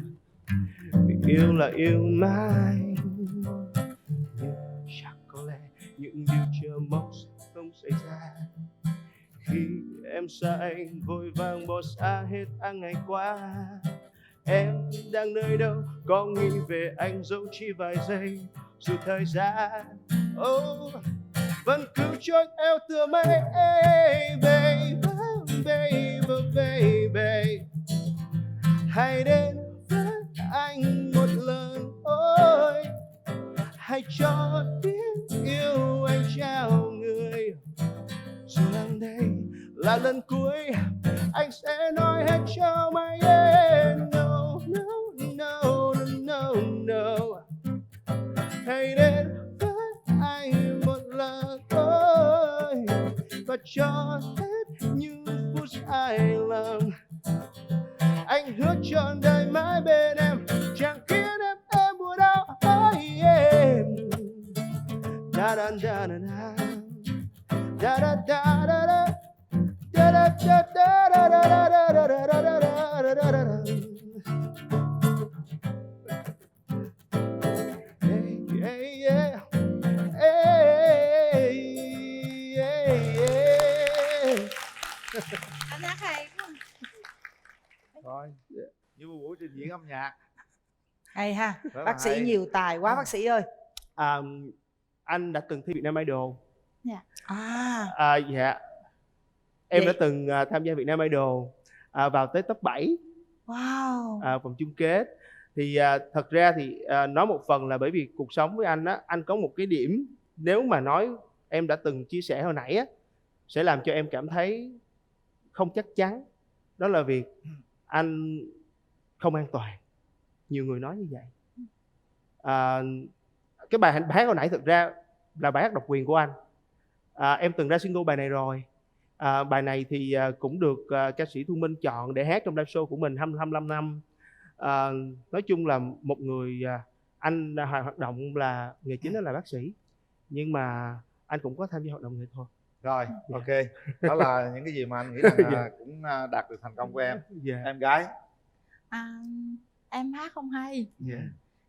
vì yêu là yêu mãi. Nhưng chắc có lẽ những điều chờ mong sẽ không xảy ra. Khi em xa anh vội vàng bỏ xa hết tháng ngày qua. Em đang nơi đâu, có nghĩ về anh dẫu chỉ vài giây. Dù thời gian vẫn cứ trôi theo tựa mây. Baby, baby, baby, hãy đến với anh một lần ôi. Hãy cho tiếng yêu anh trao người. Dù lần đây là lần cuối, anh sẽ nói hết cho mày. No, no, no, no, no. Hãy đến với anh một lần thôi, và cho hết những phút sai lầm. Anh hứa trọn đời mãi bên em, chẳng khiến em buồn đau. Yeah. Da da da da da da da da da da. Anh hát hay quá. Rồi, như một buổi trình diễn âm nhạc hay ha. Rất bác sĩ hay. nhiều tài quá bác sĩ ơi. Anh đã từng thi Việt Nam Idol. Dạ. Dạ. Em Vậy... đã từng tham gia Việt Nam Idol, vào tới top 7. Wow. Vòng chung kết. Thì thật ra thì nói một phần là bởi vì cuộc sống với anh á, anh có một cái điểm, nếu mà nói em đã từng chia sẻ hồi nãy á, sẽ làm cho em cảm thấy không chắc chắn. Đó là việc anh không an toàn. Nhiều người nói như vậy. Cái bài hát hồi nãy thực ra là bài hát độc quyền của anh. Em từng ra single bài này rồi. Bài này thì cũng được ca sĩ Thu Minh chọn để hát trong live show của mình 25 năm. Nói chung là một người anh hoạt động là nghề chính đó là bác sĩ, nhưng mà anh cũng có tham gia hoạt động nghệ thuật. Rồi, ok. Đó là những cái gì mà anh nghĩ rằng cũng đạt được thành công của em. Em gái? Em hát không hay,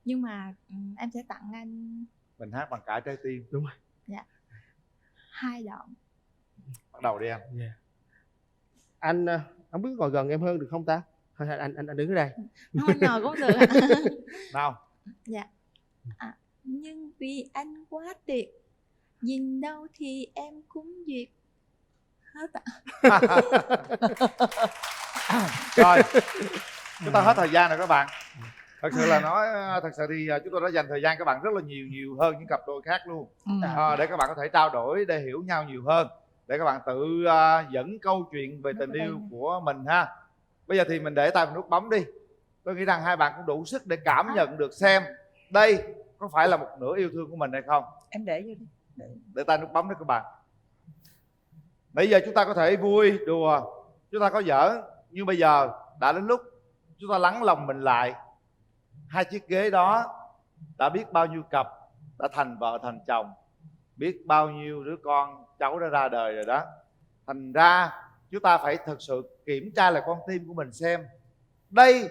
nhưng mà em sẽ tặng anh. Mình hát bằng cả trái tim. Đúng rồi. Dạ. 2 đoạn. Bắt đầu đi em. Anh không biết ngồi gần em hơn được không ta? Thôi anh đứng ở đây. Thôi ngồi cũng được ạ. Nào. Dạ. Nhưng vì anh quá tuyệt, nhìn đâu thì em cũng duyệt. Hết ạ. Rồi, chúng ta hết thời gian rồi các bạn. Thật sự là nói, thật sự thì chúng tôi đã dành thời gian các bạn rất là nhiều hơn những cặp đôi khác luôn, để các bạn có thể trao đổi, để hiểu nhau nhiều hơn, để các bạn tự dẫn câu chuyện về tình yêu của mình ha. Bây giờ thì mình để tay vào nút bấm đi. Tôi nghĩ rằng hai bạn cũng đủ sức để cảm nhận được xem đây có phải là một nửa yêu thương của mình hay không. Em để vô đi. Để tay nút bấm đó các bạn. Bây giờ chúng ta có thể vui, đùa, chúng ta có giỡn, nhưng bây giờ đã đến lúc chúng ta lắng lòng mình lại. Hai chiếc ghế đó đã biết bao nhiêu cặp đã thành vợ thành chồng, biết bao nhiêu đứa con cháu đã ra đời rồi đó. Thành ra chúng ta phải thực sự kiểm tra lại con tim của mình xem đây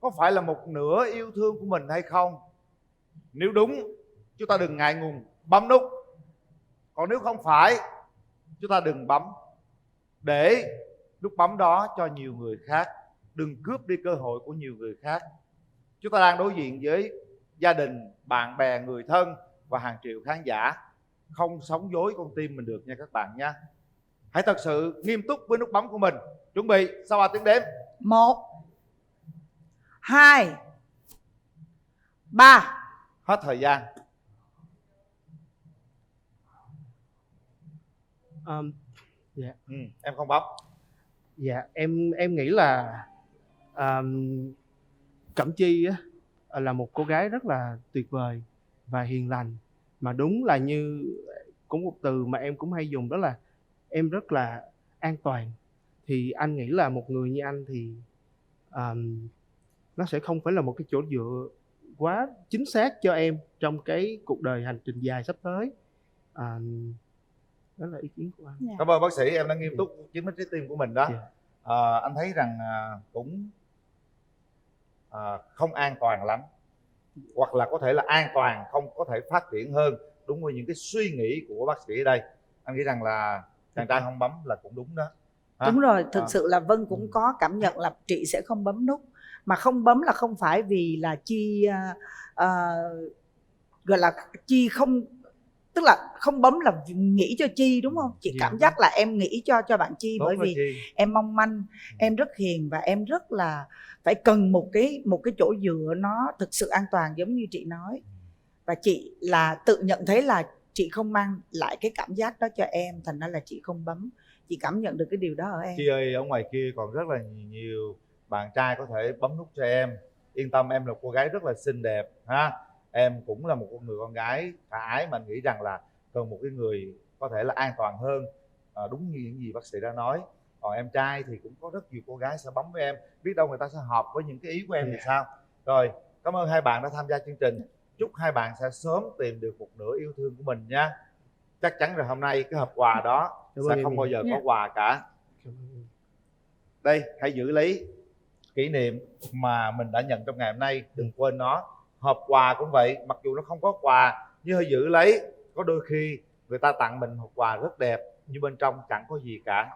có phải là một nửa yêu thương của mình hay không. Nếu đúng, chúng ta đừng ngại ngùng bấm nút. Còn nếu không phải, chúng ta đừng bấm, để nút bấm đó cho nhiều người khác. Đừng cướp đi cơ hội của nhiều người khác. Chúng ta đang đối diện với gia đình, bạn bè, người thân và hàng triệu khán giả. Không sống dối con tim mình được nha các bạn nha. Hãy thật sự nghiêm túc với nút bấm của mình. Chuẩn bị, sau 3 tiếng đếm. 1 2 3. Hết thời gian. Em không bấm. Dạ, em nghĩ là Cẩm Chi á, là một cô gái rất là tuyệt vời và hiền lành. Mà đúng là như cũng một từ mà em cũng hay dùng, đó là em rất là an toàn. Thì anh nghĩ là một người như anh thì nó sẽ không phải là một cái chỗ dựa quá chính xác cho em trong cái cuộc đời hành trình dài sắp tới. Đó là ý kiến của anh. Cảm ơn bác sĩ, em đã nghiêm túc chiếm lấy trái tim của mình đó. Anh thấy rằng cũng không an toàn lắm, hoặc là có thể là an toàn không có thể phát triển hơn, đúng với những cái suy nghĩ của bác sĩ ở đây. Anh nghĩ rằng là chàng trai không bấm là cũng đúng đó. Đúng rồi, thực sự là Vân cũng có cảm nhận là chị sẽ không bấm nút. Mà không bấm là không phải vì là Chi gọi là Chi không, tức là không bấm là nghĩ cho Chi, đúng không? Chị cảm giác là em nghĩ cho bạn Chi, bởi vì em mong manh, em rất hiền và em rất là phải cần một cái chỗ dựa nó thực sự an toàn, giống như chị nói. Và chị là tự nhận thấy là chị không mang lại cái cảm giác đó cho em, thành ra là chị không bấm. Chị cảm nhận được cái điều đó ở em. Chi ơi, ở ngoài kia còn rất là nhiều bạn trai có thể bấm nút cho em. Yên tâm, em là cô gái rất là xinh đẹp ha. Em cũng là một người con gái khả ái, mà nghĩ rằng là cần một cái người có thể là an toàn hơn, đúng như những gì bác sĩ đã nói. Còn em trai thì cũng có rất nhiều cô gái sẽ bấm với em, biết đâu người ta sẽ hợp với những cái ý của em thì sao. Rồi, cảm ơn hai bạn đã tham gia chương trình. Chúc hai bạn sẽ sớm tìm được một nửa yêu thương của mình nha. Chắc chắn rồi, hôm nay cái hộp quà đó sẽ không bao giờ có quà cả. Đây, hãy giữ lấy kỷ niệm mà mình đã nhận trong ngày hôm nay, đừng quên nó. Hộp quà cũng vậy, mặc dù nó không có quà nhưng hãy giữ lấy. Có đôi khi người ta tặng mình hộp quà rất đẹp nhưng bên trong chẳng có gì cả.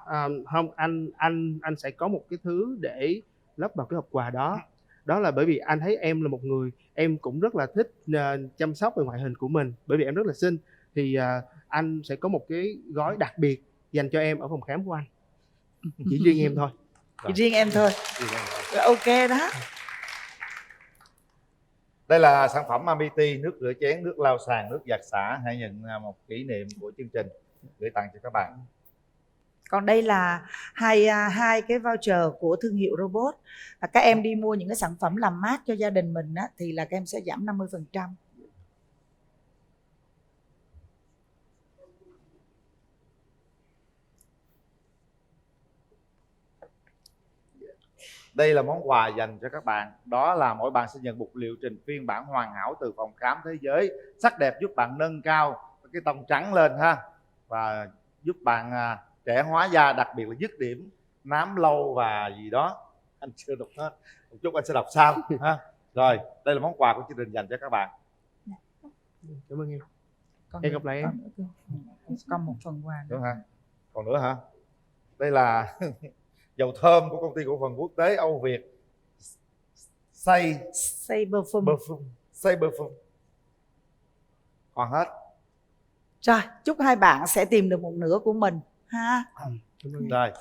Không, anh sẽ có một cái thứ để lắp vào cái hộp quà đó. Đó là bởi vì anh thấy em là một người, em cũng rất là thích chăm sóc về ngoại hình của mình, bởi vì em rất là xinh. Thì anh sẽ có một cái gói đặc biệt dành cho em ở phòng khám của anh. Chỉ riêng em thôi. Chỉ riêng em thôi. Ok đó. Đây là sản phẩm Amity, nước rửa chén, nước lau sàn, nước giặt xả. Hãy nhận một kỷ niệm của chương trình gửi tặng cho các bạn. Còn đây là hai cái voucher của thương hiệu robot. Các em đi mua những cái sản phẩm làm mát cho gia đình mình á, thì là các em sẽ giảm 50%. Đây là món quà dành cho các bạn. Đó là mỗi bạn sẽ nhận một liệu trình phiên bản hoàn hảo từ Phòng Khám Thế Giới. Sắc đẹp giúp bạn nâng cao cái tông trắng lên ha, và giúp bạn trẻ hóa da, đặc biệt là dứt điểm nám lâu và gì đó. Anh chưa đọc hết, một chút anh sẽ đọc sau ha. Rồi, đây là món quà của chương trình dành cho các bạn. Cảm ơn em. Hẹn gặp lại em. Còn một phần quà nữa hả? Còn nữa hả? Đây là dầu thơm của công ty cổ phần quốc tế Âu Việt Say Perfume. Còn hết. Rồi, chúc hai bạn sẽ tìm được một nửa của mình ha. Rồi.